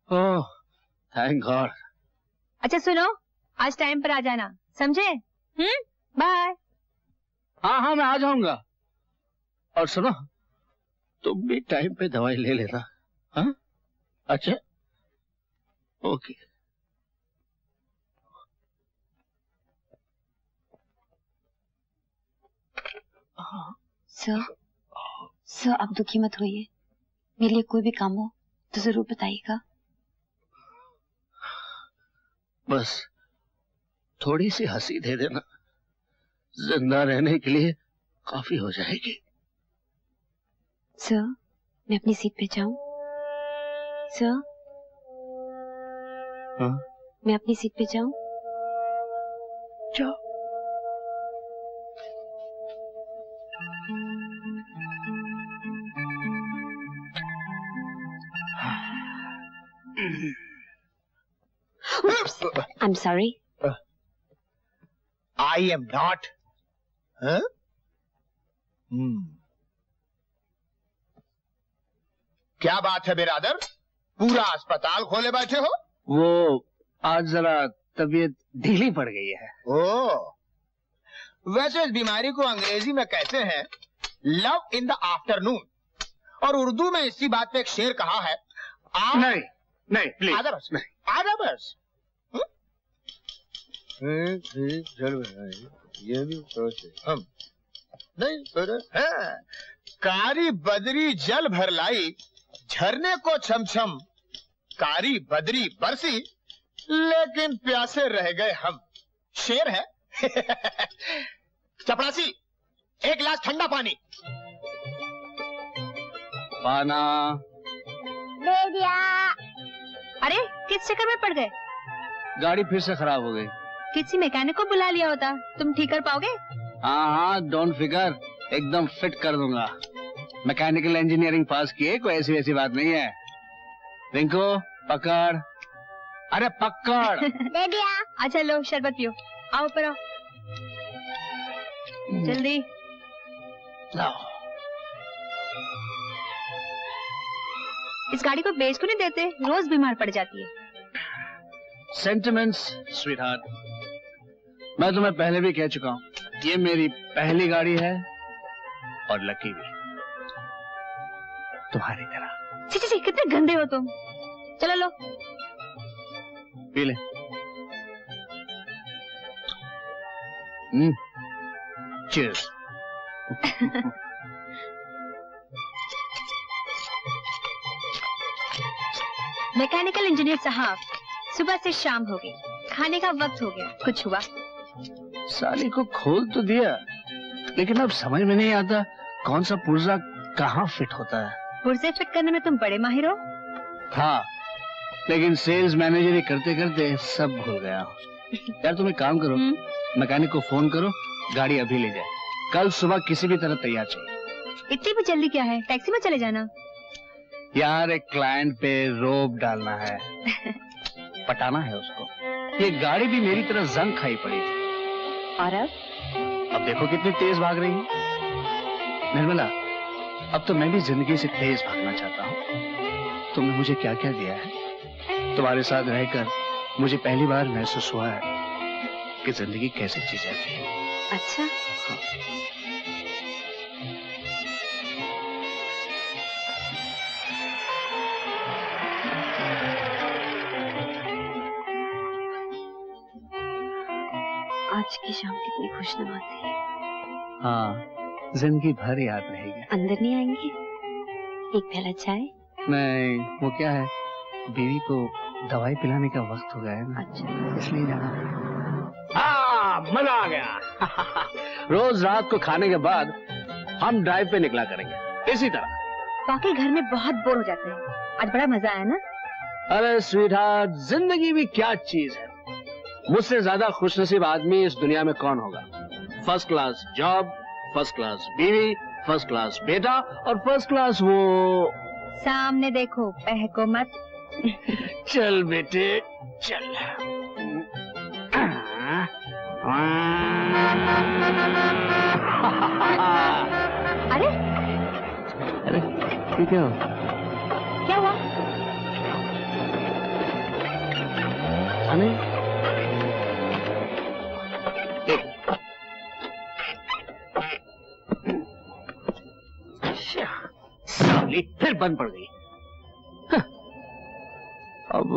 Oh thank God. अच्छा सुनो, आज टाइम पर आ जाना, समझे? बाय। हाँ मैं आ जाऊंगा। और सुनो, तुम भी टाइम पे दवाई ले लेना। हाँ अच्छा ओके। सर आप दुखी मत होइए। मेरे लिए कोई भी काम हो तो जरूर बताइएगा। बस थोड़ी सी हंसी दे देना, जिंदा रहने के लिए काफी हो जाएगी। सर मैं अपनी सीट पे जाऊं? सर हाँ? मैं अपनी सीट पे जाऊं? जाओ। I'm sorry. I am not. Huh? क्या बात है बिरादर, पूरा अस्पताल खोले बैठे हो? वो आज जरा तबीयत ढीली पड़ गई है। ओह, वैसे इस बीमारी को अंग्रेजी में कहते हैं लव इन द आफ्टरनून, और उर्दू में इसी बात पे एक शेर कहा है। नहीं प्लीज। आधा बस। ये भी हम नहीं। कारी बदरी जल भर लाई, झरने को छमछम कारी बदरी बरसी, लेकिन प्यासे रह गए हम। शेर है। चपरासी, एक गिलास ठंडा पानी। पाना दे दिया। अरे किस चक्कर में पड़ गए? गाड़ी फिर से खराब हो गई। किसी मैकेनिक को बुला लिया होता, तुम ठीक कर पाओगे? हाँ डोंट फिकर, एकदम फिट कर दूंगा। मैकेनिकल इंजीनियरिंग पास किए, कोई ऐसी वैसी बात नहीं है। रिंकू पकड़, अरे पकड़। दे दिया। अच्छा लो शरबत पियो, आओ ऊपर आओ जल्दी। लाओ। इस गाड़ी को बेच को नहीं देते, रोज बीमार पड़ जाती है। सेंटिमेंट्स स्वीटहार्ट, मैं तुम्हें पहले भी कह चुका हूँ, ये मेरी पहली गाड़ी है और लकी भी तुम्हारी तरह। छी कितने गंदे हो तुम। चलो लो पी ले। चीयर्स। मैकेनिकल इंजीनियर साहब, सुबह से शाम हो गई, खाने का वक्त हो गया, कुछ हुआ? साली को खोल तो दिया, लेकिन अब समझ में नहीं आता कौन सा पुर्जा कहाँ फिट होता है। पुर्जे फिट करने में तुम बड़े माहिर हो। हाँ, लेकिन सेल्स मैनेजर ही करते करते सब भूल गया। यार तुम एक काम करो, मैकेनिक को फोन करो, गाड़ी अभी ले जाए। कल सुबह किसी भी तरह तैयार चाहिए। इतनी भी जल्दी क्या है, टैक्सी में चले जाना। यार एक क्लाइंट पे रोब डालना है, पटाना है उसको। ये गाड़ी भी मेरी तरह जंग खाई पड़ी थी। और अब देखो कितनी तेज भाग रही है। निर्मला, अब तो मैं भी जिंदगी से तेज भागना चाहता हूँ। तुमने मुझे क्या क्या दिया है। तुम्हारे साथ रहकर मुझे पहली बार महसूस हुआ है कि जिंदगी कैसे जी जाती है। अच्छा। हाँ। आज की शाम कितनी खुशनुमा थी। हाँ, जिंदगी भर याद रहेगी। अंदर नहीं आएंगे? एक प्याला चाय? नहीं, वो क्या है, बीवी को दवाई पिलाने का वक्त हो गया है ना। अच्छा, इसलिए जाना। हाँ, मजा आ गया। रोज रात को खाने के बाद हम ड्राइव पे निकला करेंगे इसी तरह। बाकी घर में बहुत बोर हो जाते हैं। आज बड़ा मजा आया ना? अरे स्वीटहार्ट, जिंदगी भी क्या चीज है। मुझसे ज्यादा खुशनसीब आदमी इस दुनिया में कौन होगा। First class job, first class बीवी, फर्स्ट क्लास बेटा और फर्स्ट क्लास वो। सामने देखो, बहको मत। चल बेटे चल। अरे अरे ये क्या हुआ? क्या हुआ? अरे साली फिर बंद पड़ गई। हाँ। अब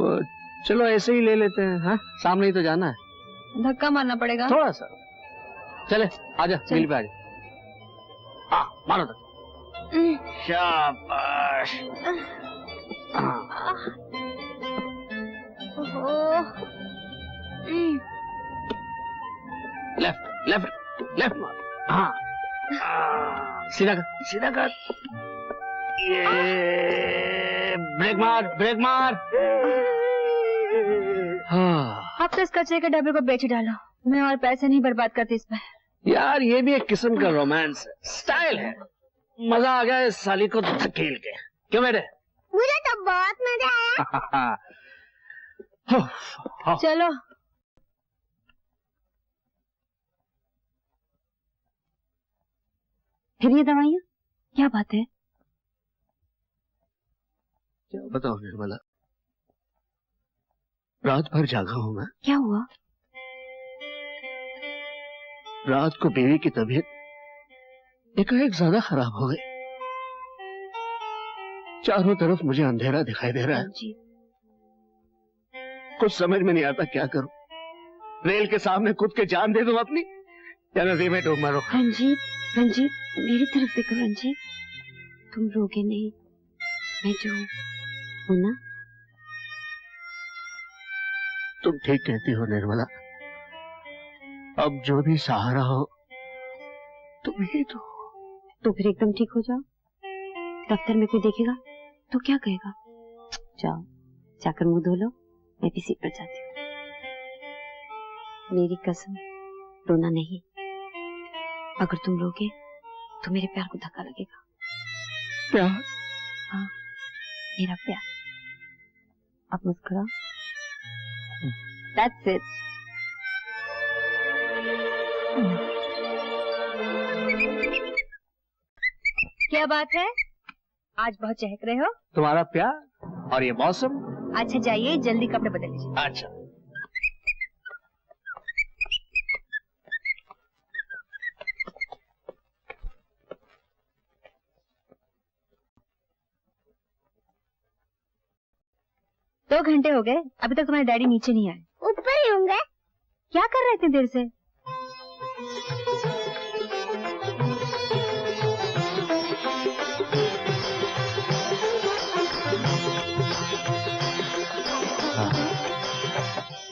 चलो ऐसे ही ले लेते हैं। हाँ, सामने ही तो जाना है। धक्का मारना पड़ेगा थोड़ा सा। चले आजा, मिल पे आजा। हाँ, मारो धक्का। शाबाश। लेफ्ट लेफ्ट लेफ्ट मार। हाँ, सीधा कर, सीधा कर। ये ब्रेक मार, ब्रेक मार। हाँ। अब तो इस कचरे के डब्बे को बेच डालो। मैं और पैसे नहीं बर्बाद करती इस पर। यार ये भी एक किस्म का रोमांस है, स्टाइल है। मजा आ गया इस साली को धकेल के। क्यों बेटे? मुझे तो बहुत मजा आया। चलो। फिर ये दवाइयाँ? क्या बात है? क्या बताओ निर्मला, रात भर जागा हूं मैं। क्या हुआ? रात को बीवी की तबीयत एकाएक ज्यादा खराब हो गई। चारों तरफ मुझे अंधेरा दिखाई दे रहा है। कुछ समझ में नहीं आता क्या करूं। रेल के सामने कूद के जान दे दूं अपनी, या नदी में डूब मरो। रंजीत, रंजीत मेरी तरफ देखो। रंजीत, तुम रोगे नहीं, मैं जो हूं ना। तुम ठीक कहती हो निर्मला। अब जो भी सहारा हो तुम ही तो। तो फिर एकदम ठीक हो जाओ। दफ्तर में कोई देखेगा तो क्या कहेगा? जाओ, जाकर मुंह धो लो। मैं भी सीट पर जाती हूँ। मेरी कसम, रोना नहीं। अगर तुम रोगे तो मेरे प्यार को धक्का लगेगा। प्यार? हाँ, मेरा प्यार। अब मुस्कुराओ। That's it. क्या बात है? आज बहुत चहक रहे हो। तुम्हारा प्यार और ये मौसम। अच्छा जाइए, जल्दी कपड़े बदल लीजिए। अच्छा। दो घंटे हो गए, अभी तक तुम्हारे डैडी नीचे नहीं आए। ऊपर ही होंगे। क्या कर रहे थे देर से?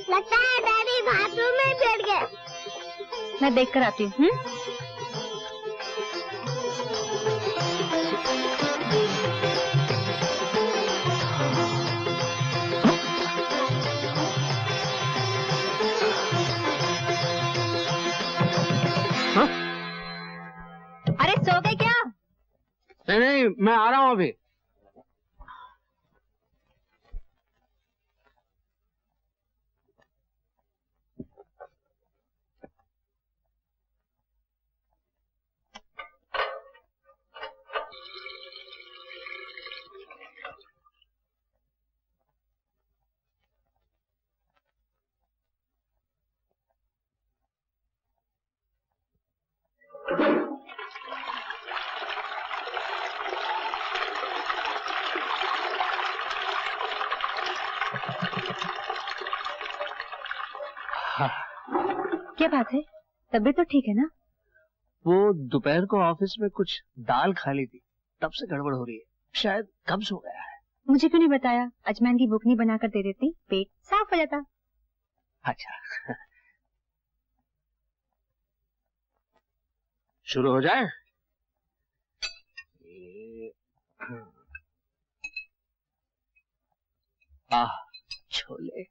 लगता है डैडी बाथरूम में बैठ गए। मैं देख कर आती हूँ। मैं आ रहा हूँ अभी। क्या बात है, तबीयत तो ठीक है ना? वो दोपहर को ऑफिस में कुछ दाल खा ली थी, तब से गड़बड़ हो रही है, शायद कब्ज हो गया है। मुझे क्यों नहीं बताया? अजमैन की बुकनी बनाकर दे देती, पेट साफ हो जाता। अच्छा शुरू हो जाए। छोले।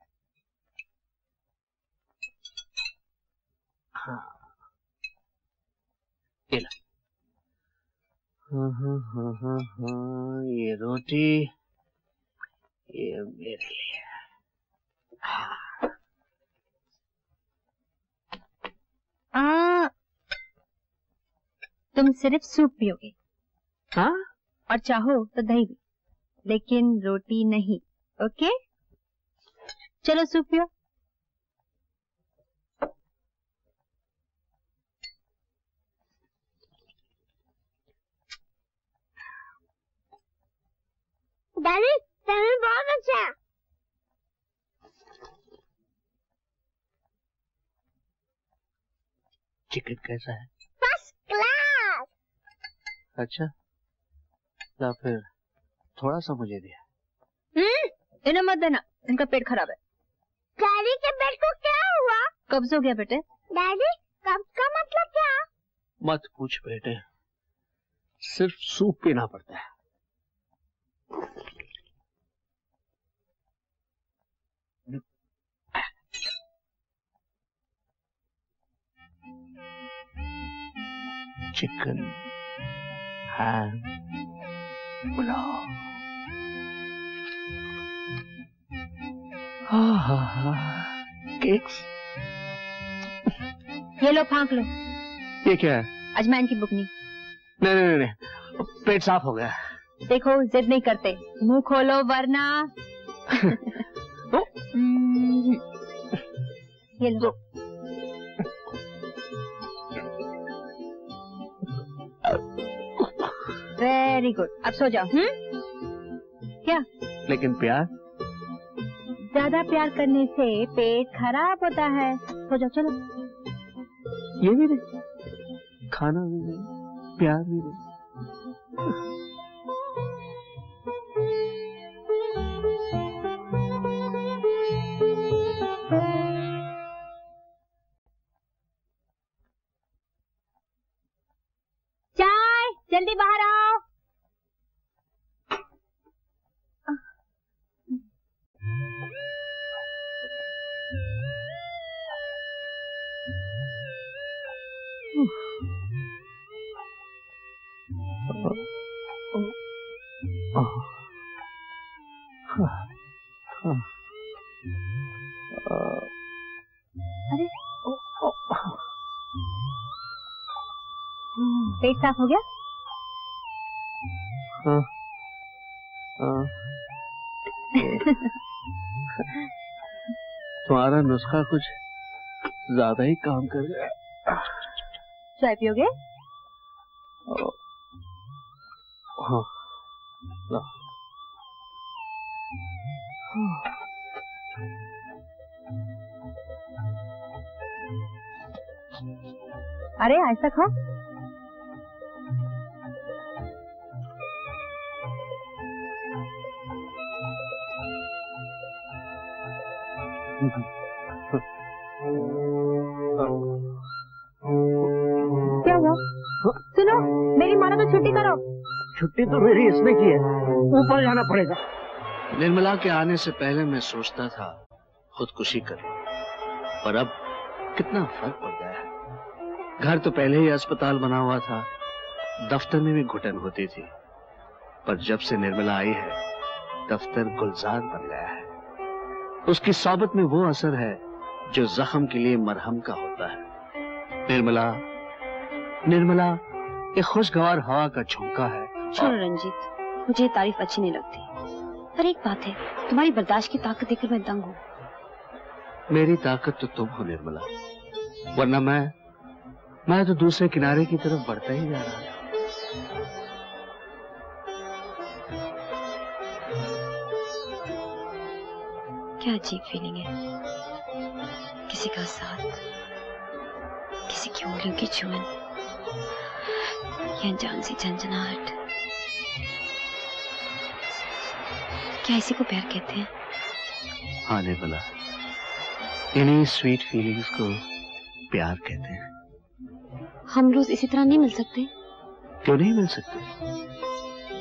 हाँ ये लो। हाँ, ये रोटी ये मेरे लिए। तुम सिर्फ सूप पियोगे? हाँ, और चाहो तो दही भी, लेकिन रोटी नहीं। ओके, चलो सूप पियो। दादी, तुम्हें बहुत अच्छा। चिकन कैसा है? First class. अच्छा, या फिर थोड़ा सा मुझे दिया। इन्हें मत देना, इनका पेट खराब है। डैडी के पेट को क्या हुआ? कब्ज हो गया बेटे। डैडी, कब्ज का मतलब क्या? मत पूछ बेटे, सिर्फ सूप पीना पड़ता है। चिकन, हैम, पुलाव। केक्स। ये लो, फांक लो। ये क्या है? अजमैन की बुकनी। नहीं नहीं नहीं, पेट साफ हो गया। देखो, जिद नहीं करते, मुंह खोलो वरना। ये लो। वेरी गुड, अब सो जाओ। क्या? लेकिन प्यार? ज्यादा प्यार करने से पेट खराब होता है। सो जाओ, चलो। ये भी नहीं, खाना भी नहीं, प्यार भी नहीं। चाय, जल्दी बाहर आओ। अरे, पेट साफ हो गया? हाँ, हाँ। तुम्हारा नुस्खा कुछ ज्यादा ही काम कर गया। चाय पियोगे? हाँ, ला। अरे ऐसा खाओ। क्या हुआ? सुनो, मेरी मानो तो छुट्टी करो। छुट्टी तो मेरी इसमें की है, ऊपर जाना पड़ेगा। निर्मला के आने से पहले मैं सोचता था खुदकुशी कर, पर अब कितना फर्क पड़ गया है। घर तो पहले ही अस्पताल बना हुआ था, दफ्तर में भी घुटन होती थी, पर जब से निर्मला आई है दफ्तर गुलजार बन गया है। उसकी सोबत में वो असर है जो जख्म के लिए मरहम का होता है। निर्मला निर्मला एक खुशगवार हवा का झोंका है। छोड़ो रंजीत, मुझे ये तारीफ अच्छी नहीं लगती, पर एक बात है, तुम्हारी बर्दाश्त की ताकत देखकर मैं दंग हूँ। मेरी ताकत तो तुम हो निर्मला, वरना मैं तो दूसरे किनारे की तरफ बढ़ता ही जा रहा है। क्या अजीब फीलिंग है, किसी का साथ, किसी की उंगलियों की चुमन, ये अनजान सी झंझनाहट। क्या इसी को प्यार कहते हैं? हाँ निर्मला, इन्हीं स्वीट फीलिंग्स को प्यार कहते हैं। हम रोज इसी तरह नहीं मिल सकते? क्यों नहीं मिल सकते,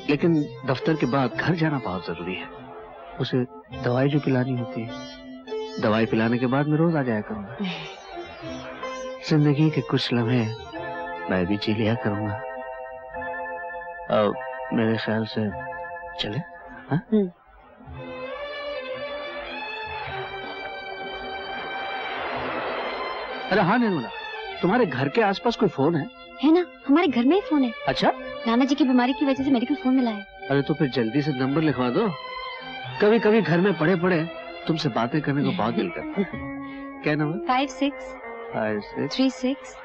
लेकिन दफ्तर के बाद घर जाना बहुत जरूरी है। उसे दवाई जो पिलानी होती है, दवाई पिलाने के बाद मैं रोज आ जाया करूंगा। जिंदगी के कुछ लम्हे मैं भी जी लिया करूंगा। अब मेरे ख्याल से चले? हाँ? अरे हाँ निर्मला, तुम्हारे घर के आसपास कोई फोन है? है ना, हमारे घर में ही फोन है। अच्छा? नाना जी की बीमारी की वजह से मेडिकल फोन मिला है। अरे तो फिर जल्दी से नंबर लिखवा दो। कभी कभी घर में पड़े पड़े तुमसे बातें करने को बहुत दिल करता है। क्या नंबर? 563621।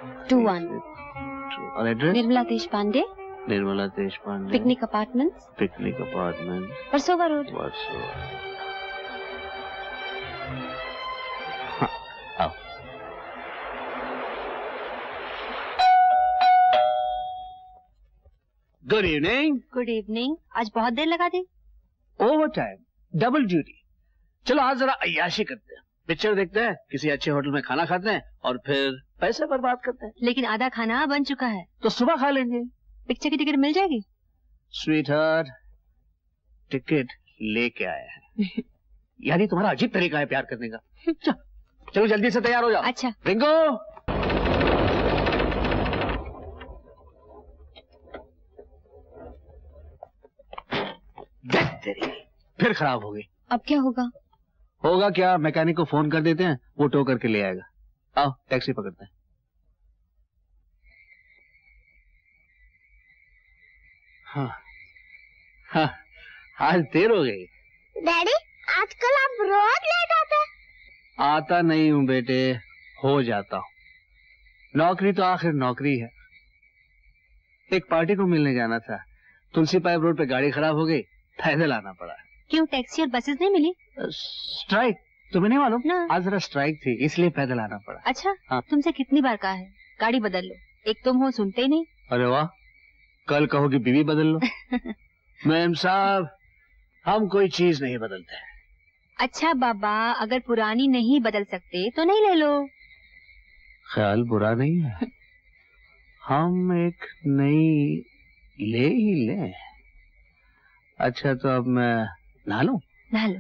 और address? Nirmala Deshpande, picnic apartments, Versova road. हाँ, आओ। Good evening. Good evening. आज बहुत देर लगा दी। Overtime, double duty. चलो आज जरा अय्याशी करते हैं, पिक्चर देखते हैं, किसी अच्छे होटल में खाना खाते हैं और फिर पैसे बर्बाद करते हैं। लेकिन आधा खाना बन चुका है तो सुबह खा लेंगे। पिक्चर की टिकट मिल जाएगी? स्वीटहार्ट, टिकट लेके आया है। यानी तुम्हारा अजीब तरीका है प्यार करने का। चलो जल्दी से तैयार हो जाओ। अच्छा। रिंगो, फिर खराब हो गई। अब क्या होगा? होगा क्या, मैकेनिक को फोन कर देते हैं, वो टो करके ले आएगा। आओ टैक्सी पकड़ते हैं। हाँ हाँ, आज देर हो गई। डैडी, आजकल आप रोज लेट आते हैं। आता नहीं हूँ बेटे, हो जाता हूँ। नौकरी तो आखिर नौकरी है। एक पार्टी को मिलने जाना था, तुलसी पाइप रोड पे गाड़ी खराब हो गई, पैदल आना पड़ा। क्यों, टैक्सी और बसेस नहीं मिली? स्ट्राइक, तुम्हें नहीं मालूम ना? आज जरा स्ट्राइक थी, इसलिए पैदल आना पड़ा। अच्छा। हाँ। तुमसे कितनी बार कहा है गाड़ी बदल लो, एक तुम हो सुनते ही नहीं। अरे वाह, कल कहोगी बीवी बदल लो। मैम साहब, हम कोई चीज नहीं बदलते। अच्छा बाबा, अगर पुरानी नहीं बदल सकते तो नहीं ले लो। ख्याल बुरा नहीं है, हम एक नई ले ही ले। अच्छा तो अब मैं नहा लूं? नहा लो।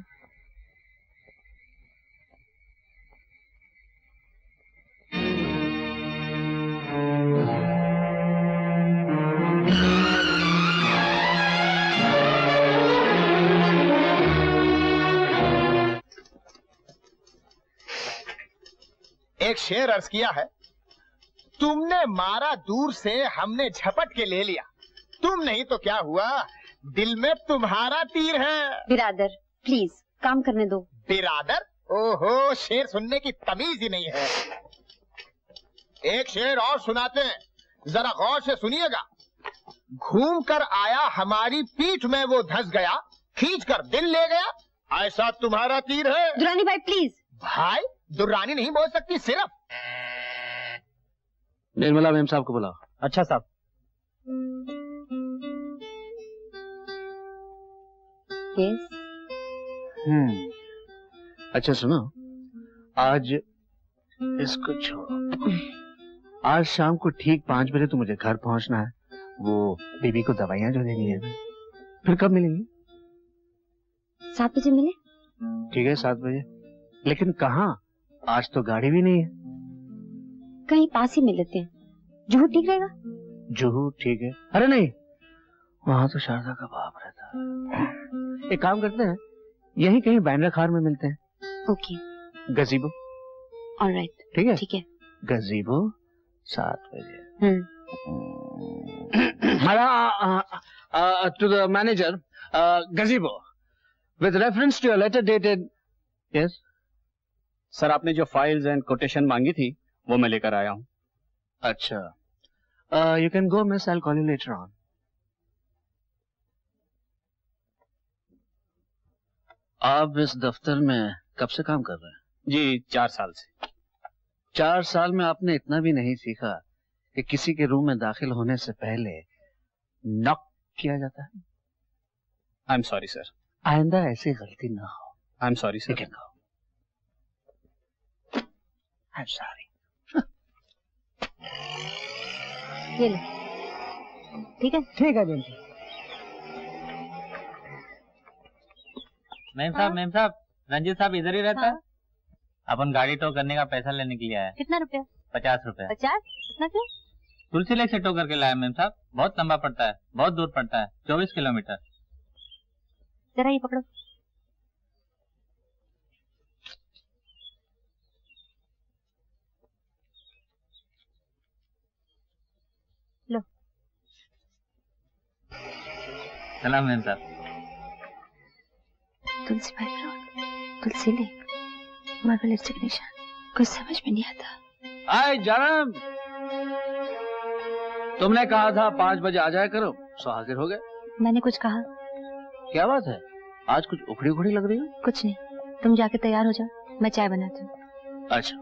एक शेर अर्ज किया है, तुमने मारा दूर से, हमने झपट के ले लिया। तुम नहीं तो क्या हुआ, दिल में तुम्हारा तीर है। बिरादर प्लीज काम करने दो। बिरादर? ओहो, शेर सुनने की तमीज ही नहीं है। एक शेर और सुनाते हैं, जरा गौर से सुनिएगा। घूम कर आया हमारी पीठ में वो धंस गया, खींच कर दिल ले गया, ऐसा तुम्हारा तीर है। दुरानी भाई प्लीज। भाई, दुरानी नहीं बोल सकती, सिर्फ। निर्मला मैम साहब को बुलाओ। अच्छा साहब। यस। अच्छा सुनो, आज इसको छोड़ो। आज शाम को ठीक 5 बजे तो मुझे घर पहुंचना है, वो बीबी को दवाइयां जो देनी है। फिर कब मिलेंगे? 7 बजे मिले? ठीक है 7 बजे, लेकिन कहाँ? आज तो गाड़ी भी नहीं है। कहीं पास ही मिल लेते हैं। जुहू ठीक रहेगा? जुहू ठीक है। अरे नहीं, वहाँ तो शारदा का बाप रहता है। एक काम करते हैं, यहीं कहीं बैंड्रा खार में मिलते हैं। ओके। गजीबो। ऑलराइट। ठीक है। ठीक है। गजीबो 7 बजे। To the manager, gazebo, with reference to your letter dated. Yes. Sir, आपने जो फाइल्स एंड कोटेशन मांगी थी वो मैं लेकर आया हूँ। अच्छा, you can go, miss. I'll call you later on. आप इस दफ्तर में कब से काम कर रहे हैं? जी 4 साल से। 4 साल में आपने इतना भी नहीं सीखा कि किसी के रूम में दाखिल होने से पहले नॉक किया जाता है? I am sorry sir. आइंदा ऐसी गलती ना हो। I am sorry sir. I am sorry. ये ले। ठीक है। ठीक है बेंटी। मैम साहब, रंजीत साहब इधर ही रहता है। अपन गाड़ी टो करने का पैसा लेने के लिए आया है। कितना रुपया? 50 रुपया। 50? इतना क्यों? तुलसी लेक से टो करके लाया मैम साहब। बहुत लंबा पड़ता है, बहुत दूर पड़ता है, 24 किलोमीटर। जरा ये पकड़ो। लो। सलाम मैम साहब। तुलसी पाइप रोड, तुलसी लेक, मार्बल लिपस्टिक निशान, कुछ समझ में नहीं आता। आए जानम, तुमने कहा था 5 बजे आ जाया करो, सो हाजिर हो गए। मैंने कुछ कहा? क्या बात है, आज कुछ उखड़ी उखड़ी लग रही हो? कुछ नहीं, तुम जाके तैयार हो जाओ, मैं चाय बनाती हूँ। अच्छा।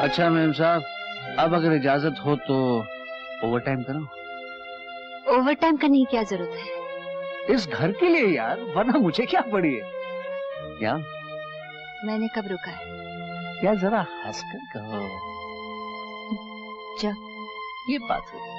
अच्छा मैम साहब, अब अगर इजाजत हो तो ओवर टाइम करो। ओवर टाइम करने की क्या जरूरत है? इस घर के लिए यार, वरना मुझे क्या पड़ी है। क्या मैंने कब रुका है? क्या जरा हंसकर कहो। जाओ। ये बात है।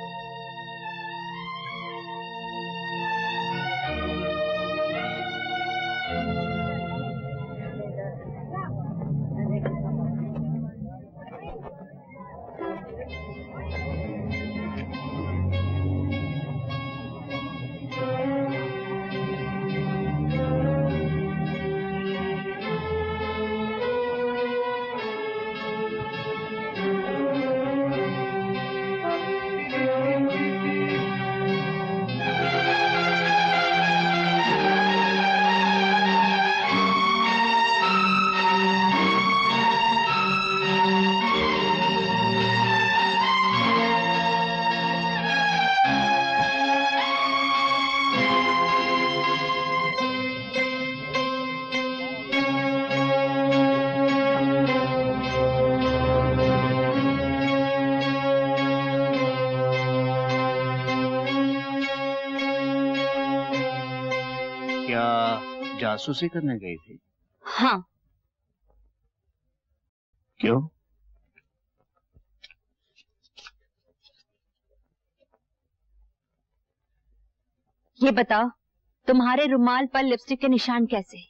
जासूसी करने गई थी? हाँ। क्यों? ये बताओ, तुम्हारे रुमाल पर लिपस्टिक के निशान कैसे?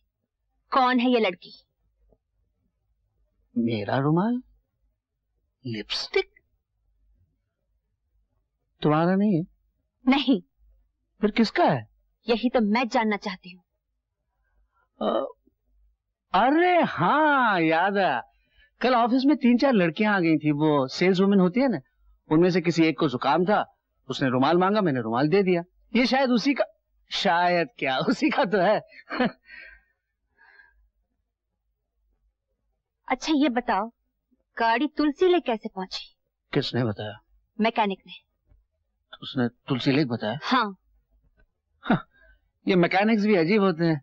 कौन है ये लड़की? मेरा रुमाल? लिपस्टिक? तुम्हारा नहीं है? नहीं। फिर किसका है? यही तो मैं जानना चाहती हूँ। अरे हाँ, याद है, कल ऑफिस में 3-4 लड़कियां आ गई थी। वो सेल्स वुमेन होती है ना, उनमें से किसी एक को जुकाम था, उसने रुमाल मांगा, मैंने रुमाल दे दिया। ये शायद उसी का, शायद क्या उसी का तो है। अच्छा ये बताओ, गाड़ी तुलसी लेक कैसे पहुंची? किसने बताया? मैकेनिक ने। उसने तुलसी लेक बताया? हाँ। ये मैकेनिक्स भी अजीब होते हैं।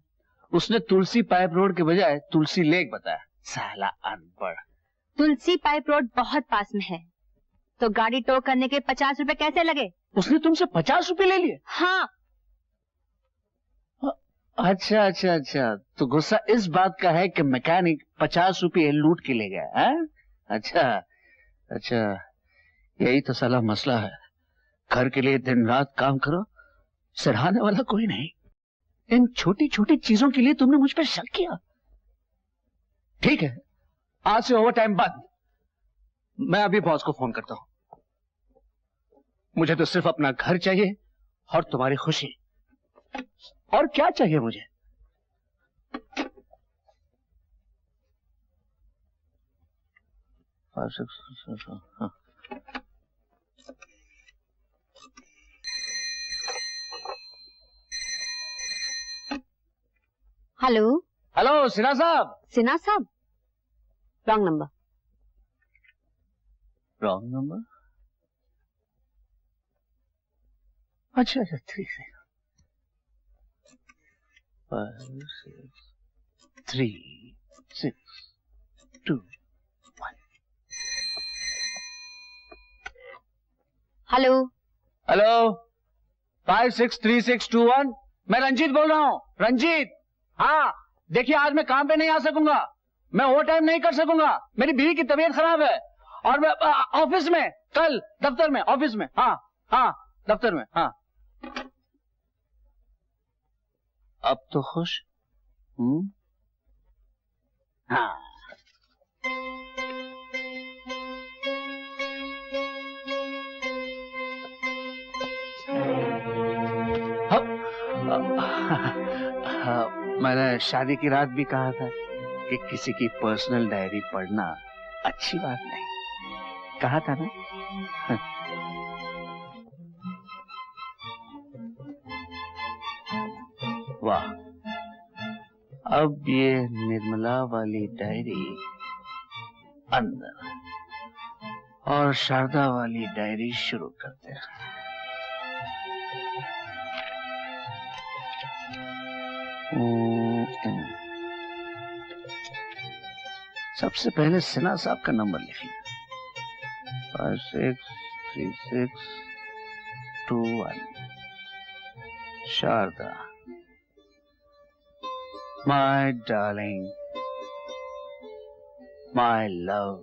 उसने तुलसी पाइप रोड के बजाय तुलसी लेक बताया। साला अनपढ़। तुलसी पाइप रोड बहुत पास में है, तो गाड़ी टो करने के 50 रुपए कैसे लगे? उसने तुमसे 50 रुपए ले लिए? हाँ। अच्छा अच्छा अच्छा, तो गुस्सा इस बात का है कि मैकेनिक 50 रुपए लूट के ले गया है? अच्छा अच्छा, यही तो साला मसला है। घर के लिए दिन रात काम करो, सराहने वाला कोई नहीं। इन छोटी छोटी चीजों के लिए तुमने मुझ पर शक किया। ठीक है, आज से ओवर टाइम बंद। मैं अभी बॉस को फोन करता हूं। मुझे तो सिर्फ अपना घर चाहिए और तुम्हारी खुशी, और क्या चाहिए मुझे। हेलो हेलो सिन्हा साहब। सिन्हा साहब, रॉन्ग नंबर। Wrong number? अच्छा अच्छा, ठीक है। 5 6 3 6 2 1। Hello hello, 5 6 3 6 2 1। मैं रंजीत बोल रहा हूँ, रंजीत। हाँ देखिए, आज मैं काम पे नहीं आ सकूंगा, मैं ओवर टाइम नहीं कर सकूंगा, मेरी बीवी की तबीयत खराब है, और मैं ऑफिस में, कल दफ्तर में, ऑफिस में। हाँ हाँ, दफ्तर में। हाँ, अब तो खुश? हाँ। मैंने शादी की रात भी कहा था कि किसी की पर्सनल डायरी पढ़ना अच्छी बात नहीं, कहा था ना। वाह, अब ये निर्मला वाली डायरी अंदर और शारदा वाली डायरी शुरू करते हैं। सबसे पहले सिन्हा साहब का नंबर लिख लिया, 5 6 3 6 2 1। Sharda, my darling, my love,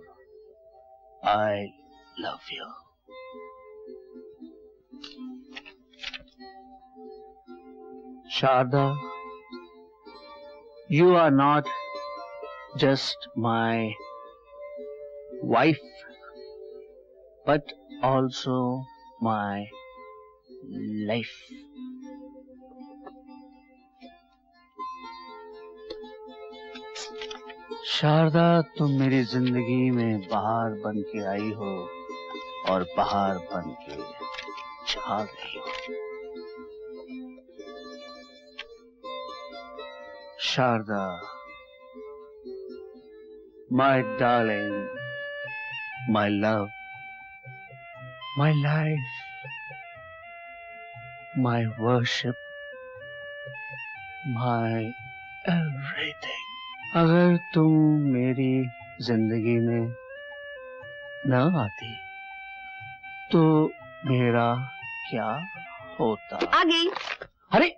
I love you. Sharda, you are not just my wife, but also my life. Sharda, तुम मेरी जिंदगी में बहार बन के आई हो और बहार बन के छा गई हो। Sharda, my darling, my love, my life, my worship, my everything. अगर तुम मेरी जिंदगी में न आती तो मेरा क्या होता? आ गई। अरे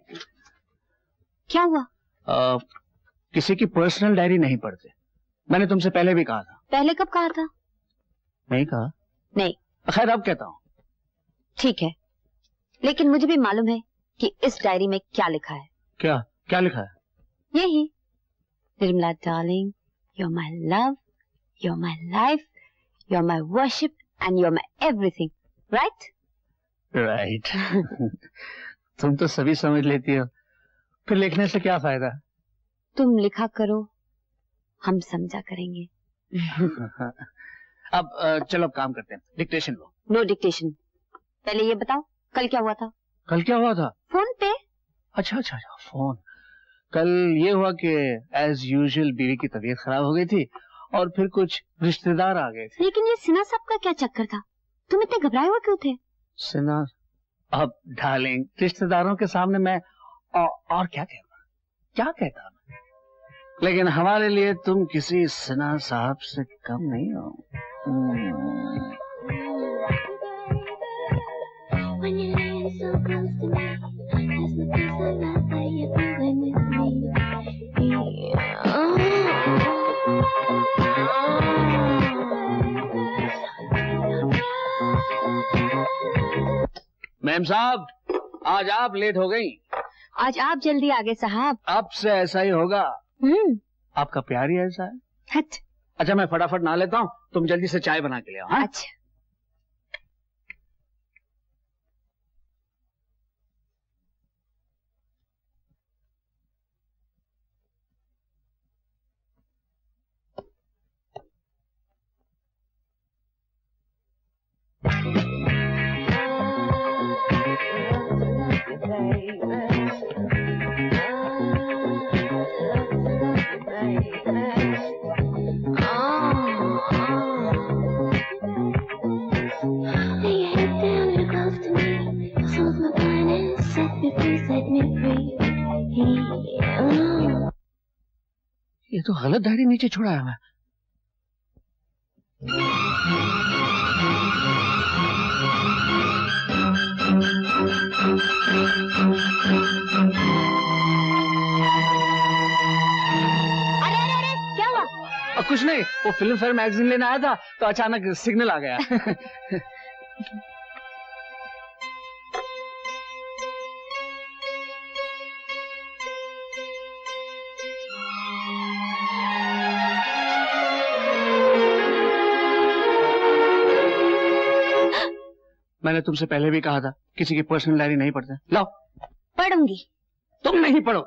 क्या हुआ? किसी की पर्सनल डायरी नहीं पढ़ते, मैंने तुमसे पहले भी कहा था। पहले कब कहा था? नहीं कहा? नहीं। खैर अब कहता हूँ। ठीक है, लेकिन मुझे भी मालूम है कि इस डायरी में क्या लिखा है। क्या क्या लिखा है? यही, Nirmala darling, you're my love, you're my life, you're my worship and you're my everything, right? Right. तुम तो सभी समझ लेती हो, फिर लिखने से क्या फायदा? तुम लिखा करो, हम समझा करेंगे। अब चलो काम करते हैं, डिक्टेशन लो। नो डिक्टेशन, पहले ये बताओ कल क्या हुआ था? कल क्या हुआ था? फोन पे। अच्छा अच्छा अच्छा, फोन। कल ये हुआ कि एज यूजुअल बीवी की तबीयत खराब हो गई थी और फिर कुछ रिश्तेदार आ गए थे। लेकिन ये सिन्हा साहब का क्या चक्कर था? तुम इतने घबराए हुए क्यों थे? सिन्हा, अब डार्लिंग, रिश्तेदारों के सामने मैं और क्या कहता, क्या कहता मैं? लेकिन हमारे लिए तुम किसी सिन्हा साहब से कम नहीं हो। मैम साहब, आज आप लेट हो गई। आज आप जल्दी आ गए साहब। अब से ऐसा ही होगा। आपका प्यार ही ऐसा है। हट। अच्छा मैं फटाफट नहा लेता हूँ, तुम जल्दी से चाय बना के ले आओ। हाँ? अच्छा। ये तो गलत डायरी नीचे छोड़ा है मैं। अरे क्या हुआ? कुछ नहीं, वो फिल्म फेयर मैगजीन लेने आया था तो अचानक सिग्नल आ गया। मैंने तुमसे पहले भी कहा था किसी की पर्सनल डायरी नहीं पढ़ते। लाओ। पढ़ूंगी। तुम नहीं पढ़ो।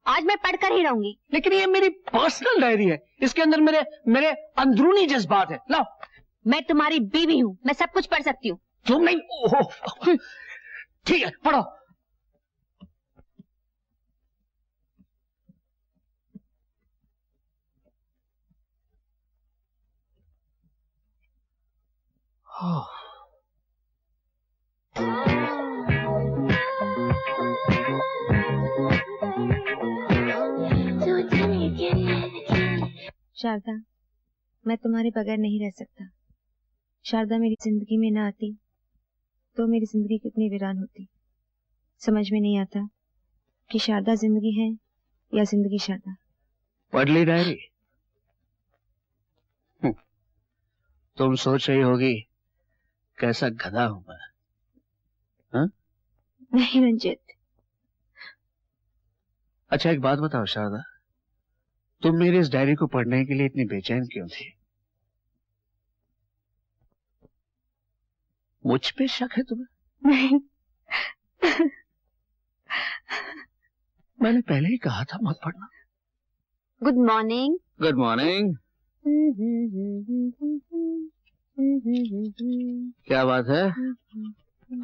आज मैं पढ़कर ही रहूंगी। लेकिन ये मेरी पर्सनल डायरी है, इसके अंदर मेरे अंदरूनी जज्बात है। लाओ। मैं तुम्हारी बीवी हूँ, मैं सब कुछ पढ़ सकती हूँ। तुम नहीं। ओह ठीक है, पढ़ो। शारदा, मैं तुम्हारे बगैर नहीं रह सकता। शारदा मेरी जिंदगी में ना आती तो मेरी जिंदगी कितनी वीरान होती। समझ में नहीं आता कि शारदा जिंदगी है या जिंदगी शारदा। पढ़ ली डायरी? तुम सोच रही होगी कैसा गधा हूं मैं। हाँ? नहीं रंजित। अच्छा एक बात बताओ शारदा, तुम मेरी इस डायरी को पढ़ने के लिए इतनी बेचैन क्यों थी? मुझ पे शक है तुम्हें? नहीं। मैंने पहले ही कहा था मत पढ़ना। Good morning. Good morning. क्या बात है,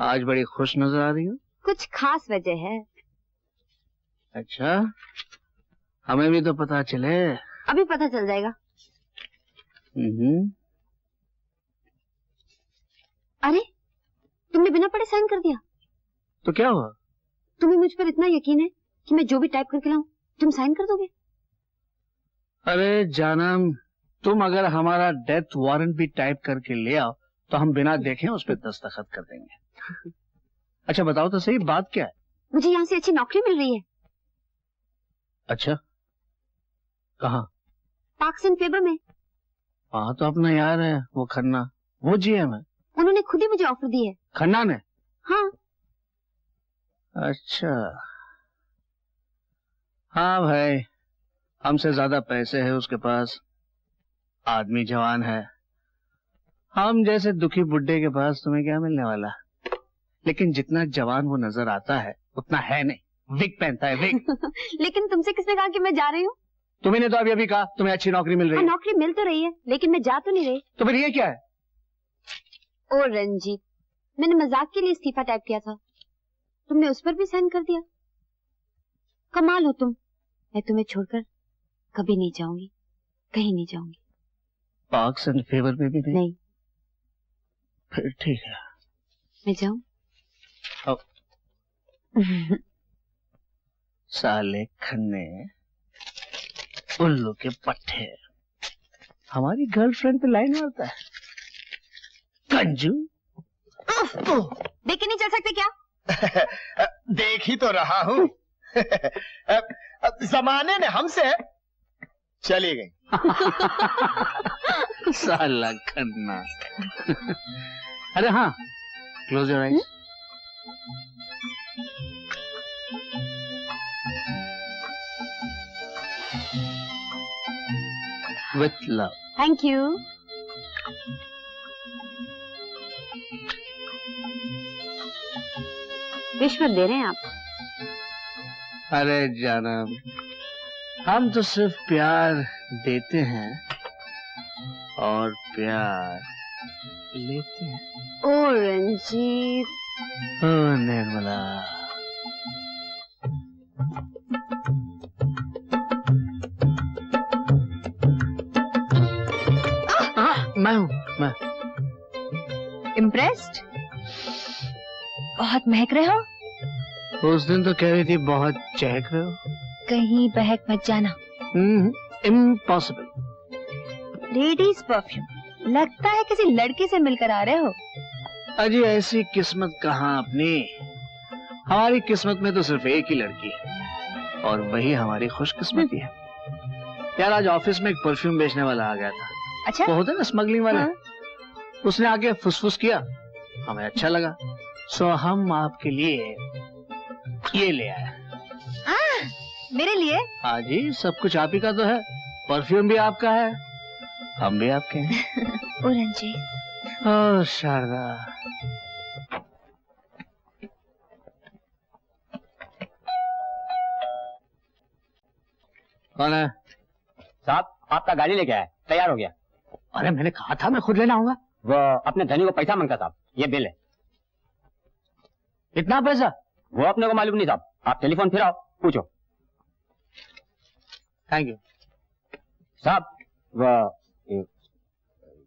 आज बड़ी खुश नजर आ रही हो? कुछ खास वजह है। अच्छा, हमें भी तो पता चले। अभी पता चल जाएगा। अरे तुमने बिना पढ़े साइन कर दिया। तो क्या हुआ? तुम्हें मुझ पर इतना यकीन है कि मैं जो भी टाइप करके लाऊं तुम साइन कर दोगे? अरे जानम, तुम अगर हमारा डेथ वारंट भी टाइप करके ले आओ तो हम बिना देखे उस पर दस्तखत कर देंगे। अच्छा बताओ तो सही, बात क्या है? मुझे यहाँ से अच्छी नौकरी मिल रही है। अच्छा, कहाँ? पार्क्स एंड फेवर में। हाँ तो अपना यार है वो खन्ना, वो जीएम है। उन्होंने खुद ही मुझे ऑफर दी है। खन्ना ने? हाँ। अच्छा, हाँ भाई, हमसे ज्यादा पैसे है उसके पास, आदमी जवान है। हम जैसे दुखी बुड्ढे के पास तुम्हें क्या मिलने वाला? लेकिन जितना जवान वो नजर आता है उतना है नहीं, विग पहनता है विग। लेकिन तुमसे किसने कहा कि मैं जा रही हूँ? तुम्हें तो अभी कहा तुम्हें अच्छी नौकरी मिल रही है। नौकरी मिल तो रही है लेकिन मैं जा तो नहीं रही। तो फिर ये क्या है? ओ रंजीत, मैंने मजाक के लिए इस्तीफा टाइप किया था, तुमने उस पर भी साइन कर दिया। कमाल हो तुम। मैं तुम्हें छोड़कर कभी नहीं जाऊंगी, कहीं नहीं जाऊंगी। पार्क्स एंड फेवर में भी नहीं। फिर ठीक है, मैं जाऊं? साले खन्ने, उल्लू के पट्टे, हमारी गर्लफ्रेंड पे लाइन मारता है। कंजू। देख के नहीं चल सकते क्या? देख ही तो रहा हूँ। जमाने ने हमसे चली गई। साला खन्ना। अरे हाँ, close your eyes. With love. Thank you. विश्व दे रहे हैं आप? अरे जानम, हम तो सिर्फ प्यार देते हैं और प्यार लेते हैं। ओ रंजीत। ओ निर्मला। मैं हूँ, मैं। इम्प्रेस्ड? बहुत महक रहे हो। उस दिन तो कह रही थी बहुत चहक रहे हो। कहीं बहक मत जाना। इम्पॉसिबल। लेडीज परफ्यूम, लगता है किसी लड़की से मिलकर आ रहे हो। अजी ऐसी किस्मत कहाँ अपनी, हमारी किस्मत में तो सिर्फ एक ही लड़की है और वही हमारी खुशकिस्मती है। यार आज ऑफिस में एक परफ्यूम बेचने वाला आ गया था। अच्छा? वो होता है ना स्मगलिंग वाला। हाँ? उसने आके फुसफुस किया, हमें अच्छा लगा, सो हम आपके लिए ये ले आए। मेरे लिए? हाँ जी, सब कुछ आप ही का तो है, परफ्यूम भी आपका है, हम भी आपके हैं। ओ रंजीत। ओ शारदा। कौन है? साहब आपका गाड़ी लेके आया, तैयार हो गया। अरे मैंने कहा था मैं खुद लेना आऊंगा। वो अपने धनी को पैसा मांगता साहब, ये बिल है। इतना पैसा? वो अपने को मालूम नहीं साहब, आप टेलीफोन फिराओ, पूछो। थैंक यू साहब। वो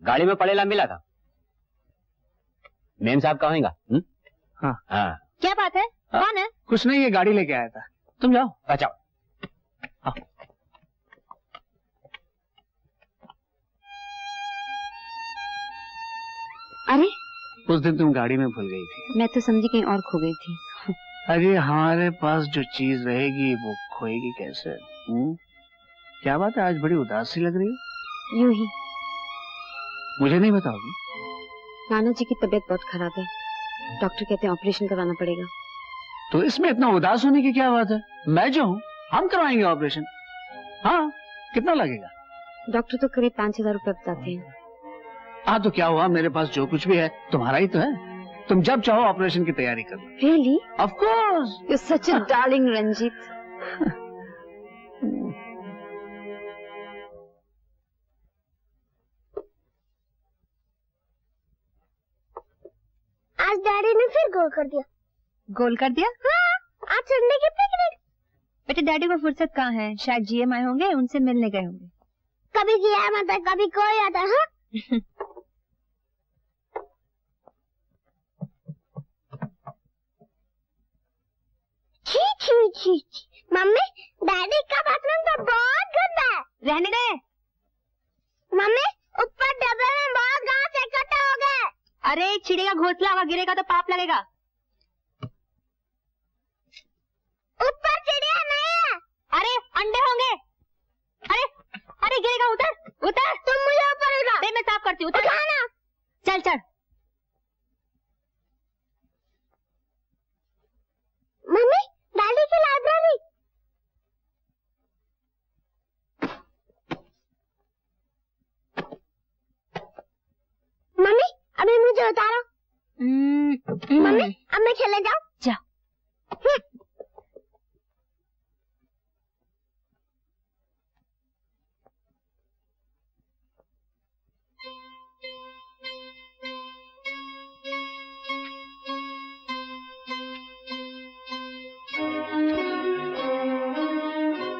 गाड़ी में पड़ेला मिला था, मेम साहब का होगा। हाँ हाँ। क्या बात है? कौन है? कुछ नहीं, ये गाड़ी लेके आया था, तुम जाओ। अच्छा। हाँ। अरे उस दिन तुम गाड़ी में भूल गई थी। मैं तो समझी कहीं और खो गई थी। अरे हमारे पास जो चीज रहेगी वो खोएगी कैसे? क्या बात है, आज बड़ी उदास सी लग रही है। यूं ही। मुझे नहीं बताओगी? नाना जी की तबीयत बहुत खराब है, डॉक्टर कहते हैं ऑपरेशन कराना पड़ेगा। तो इसमें इतना उदास होने की क्या बात है? मैं जो हूँ, हम करवाएंगे ऑपरेशन। हाँ, कितना लगेगा? डॉक्टर तो करीब 5,000 रुपए बताते हैं। हाँ तो क्या हुआ, मेरे पास जो कुछ भी है तुम्हारा ही तो है, तुम जब चाहो ऑपरेशन की तैयारी करो। Really? Of course. You're such a darling, Ranjit. आज डैडी ने फिर गोल कर दिया। गोल कर दिया? हाँ, आज संडे की पिकनिक। बेटे डैडी को फुर्सत कहाँ है, शायद जीएम आए होंगे, उनसे मिलने गए होंगे। कभी जीएम आता है, कभी कोई आता है। हाँ? छी छी छी छी। मम्मी, डैडी का बाथरूम तो बहुत गंदा है। रहने दे। मम्मी, ऊपर डब्बे में बहुत घास इकट्ठा हो गए। अरे चिड़ी का घोंसला होगा, गिरेगा तो पाप लगेगा। ऊपर चिड़िया नहीं है। अरे अंडे होंगे। अरे अरे गिरेगा, उतर उतर। तुम मुझे ऊपर उठा। दे मैं साफ करती हूँ, उतर। उठाना। चल चल। मम्मी, डैडी की लाइब्रेरी। मम्मी, अभी मुझे उतारो। मम्मी, अब मैं खेलने जाऊँ? जा।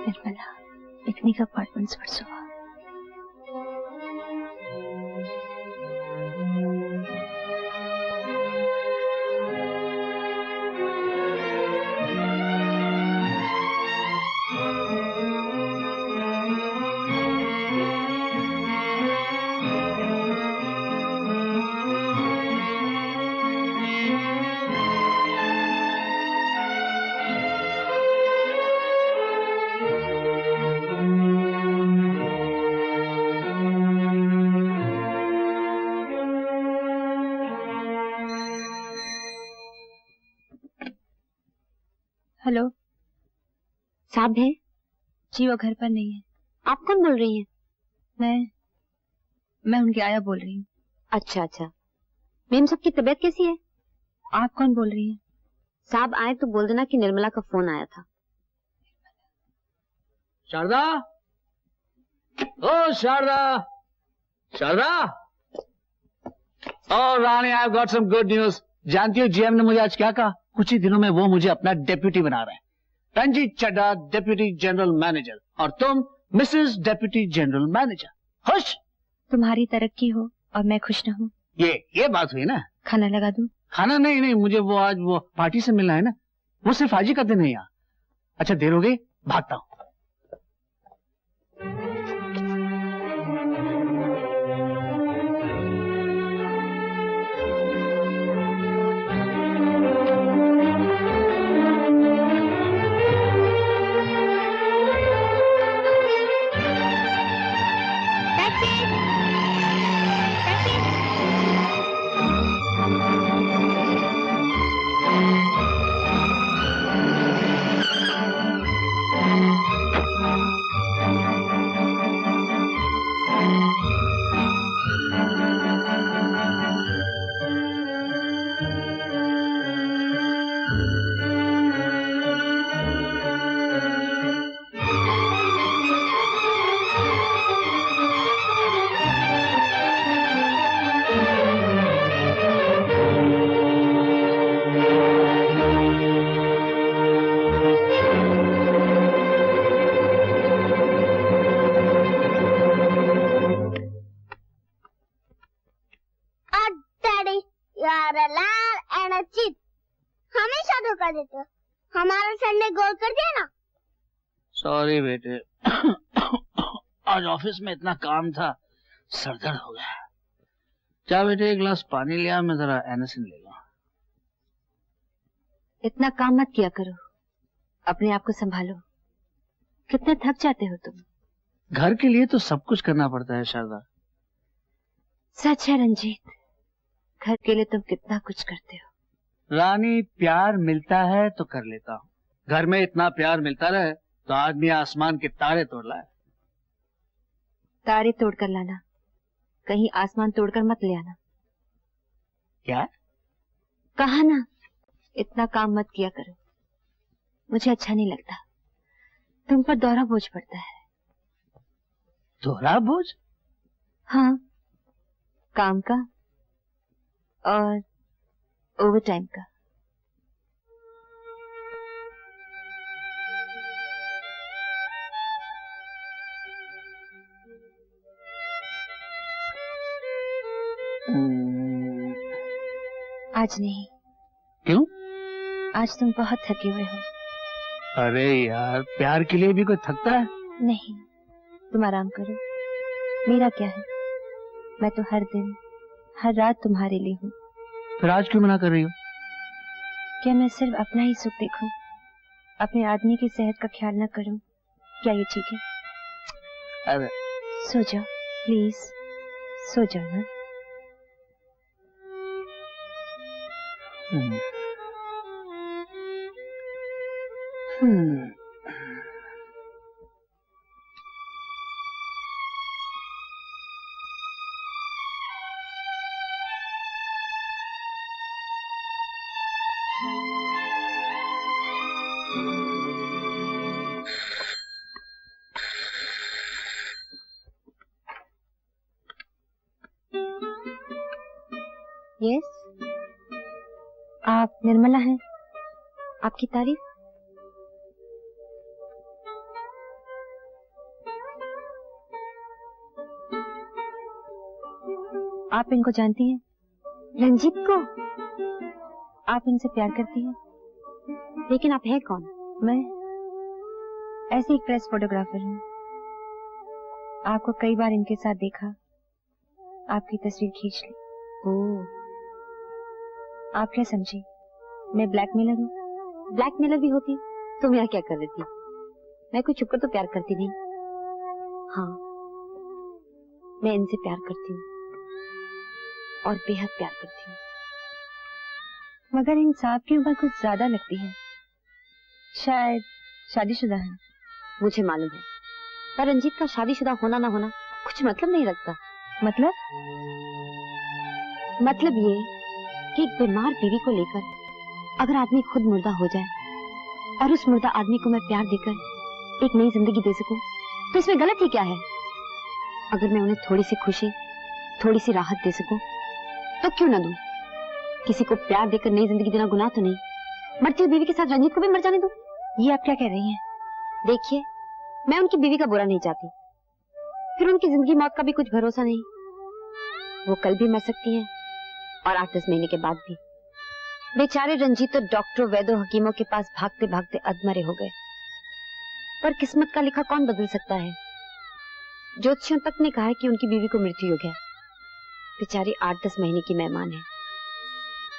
निर्मला, पिकनिक अपार्टमेंट्स पर सुबह। हेलो। साहब है? जी वो घर पर नहीं है। आप कौन बोल रही हैं? मैं उनकी आया बोल रही हूँ। अच्छा अच्छा। मेम साहब की तबीयत कैसी है? आप कौन बोल रही हैं? साहब आए तो बोल देना कि निर्मला का फोन आया था। शारदा, ओ शारदा, शारदा। ओ रानी, I have got some good news. जानती हो जीएम ने मुझे आज क्या कहा? कुछ ही दिनों में वो मुझे अपना डेप्यूटी बना रहे हैं। Ranjit Chadha deputy general manager और तुम मिसेस डेप्यूटी जनरल मैनेजर। खुश? तुम्हारी तरक्की हो और मैं खुश न हूँ, ये बात हुई ना। खाना लगा दूं? खाना नहीं, मुझे वो आज वो पार्टी से मिलना है ना, वो सिर्फ आज ही का दिन है यहाँ। अच्छा देर हो गई, भागता हूँ। हमारा संडे गोल कर दिया ना। सॉरी बेटे, आज ऑफिस में इतना काम था, सरदर्द हो गया। क्या बेटे एक गिलास पानी लिया, मैं जरा एनएसिन ले लूं। इतना काम मत किया करो, अपने आप को संभालो। कितने थक जाते हो तुम। घर के लिए तो सब कुछ करना पड़ता है शारदा। सच है रंजीत, घर के लिए तुम कितना कुछ करते हो। रानी, प्यार मिलता है तो कर लेता हूँ। घर में इतना प्यार मिलता रहे तो आदमी आसमान के तारे तोड़ लाए। तारे तोड़कर लाना, कहीं आसमान तोड़कर मत ले आना। क्या कहा ना, इतना काम मत किया करो, मुझे अच्छा नहीं लगता। तुम पर दोहरा बोझ पड़ता है। दोहरा बोझ? हाँ, काम का और ओवर टाइम का। आज नहीं। क्यों? आज तुम बहुत थके हुए हो। अरे यार, प्यार के लिए भी कोई थकता है? नहीं, तुम आराम करो। मेरा क्या है, मैं तो हर दिन हर रात तुम्हारे लिए हूँ। फिर आज क्यों मना कर रही हो? क्या मैं सिर्फ अपना ही सुख देखूं, अपने आदमी की सेहत का ख्याल न करूं? क्या ये ठीक है? अरे सो जाओ प्लीज, सो जाओ ना। यस, आप निर्मला हैं? आपकी तारीफ? आप इनको जानती हैं? रंजीत को? आप इनसे प्यार करती हैं? लेकिन आप हैं कौन? मैं ऐसी एक प्रेस फोटोग्राफर हूँ। आपको कई बार इनके साथ देखा, आपकी तस्वीर खींच ली। ओह, आप क्या समझी, मैं ब्लैकमेलर हूँ? ब्लैकमेलर भी होती तो मेरा क्या कर रही थी? मैं कोई छुपकर तो प्यार करती नहीं। हाँ, मैं इनसे प्यार करती हूँ और बेहद प्यार करती हूँ, मगर इन साहब की उम्र कुछ ज्यादा लगती है। शायद शादीशुदा है। मुझे मालूम है, पर रंजीत का शादीशुदा होना ना होना कुछ मतलब नहीं रखता। मतलब ये कि एक बीमार बीवी को लेकर अगर आदमी खुद मुर्दा हो जाए और उस मुर्दा आदमी को मैं प्यार देकर एक नई जिंदगी दे सकूं, तो इसमें गलत ही क्या है? अगर मैं उन्हें थोड़ी सी खुशी, थोड़ी सी राहत दे सकूं, तो क्यों ना दूं? किसी को प्यार देकर नई जिंदगी देना गुनाह तो नहीं। मरती हुई बीवी के साथ रंजीत को भी मर जाने दूं? ये आप क्या कह रही हैं? देखिए, मैं उनकी बीवी का बुरा नहीं चाहती, फिर उनकी जिंदगी मौत का भी कुछ भरोसा नहीं। वो कल भी मर सकती हैं और 8-10 महीने के बाद भी। बेचारे रंजीत तो डॉक्टरों, वैद्यों, हकीमों के पास भागते भागते अधमरे हो गए। पर किस्मत का लिखा कौन बदल सकता है? ज्योतिषियों तक ने कहा है कि उनकी बीवी को मृत्यु योग है। बेचारी 8-10 महीने की मेहमान है।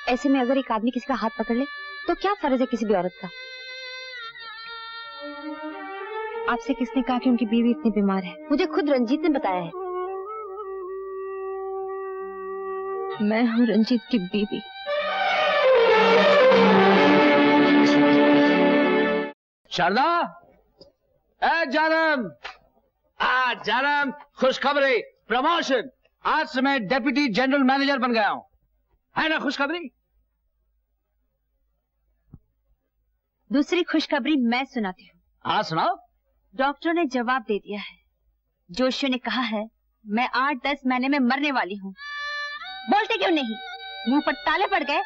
ऐसे में अगर एक आदमी किसी का हाथ पकड़ ले तो क्या फर्ज है किसी भी औरत का? आपसे किसने कहा कि उनकी बीवी इतनी बीमार है? मुझे खुद रंजीत ने बताया है। मैं हूँ रंजीत की बीवी। शारदा, जानम, जानम, खुशखबरी, प्रमोशन। आज से मैं डेप्यूटी जनरल मैनेजर बन गया हूँ, है ना खुशखबरी? दूसरी खुशखबरी मैं सुनाती हूँ। हाँ सुनाओ। डॉक्टरों ने जवाब दे दिया है। जोशियों ने कहा है मैं 8-10 महीने में मरने वाली हूँ। बोलते क्यों नहीं? मुंह पर ताले पड़ गए।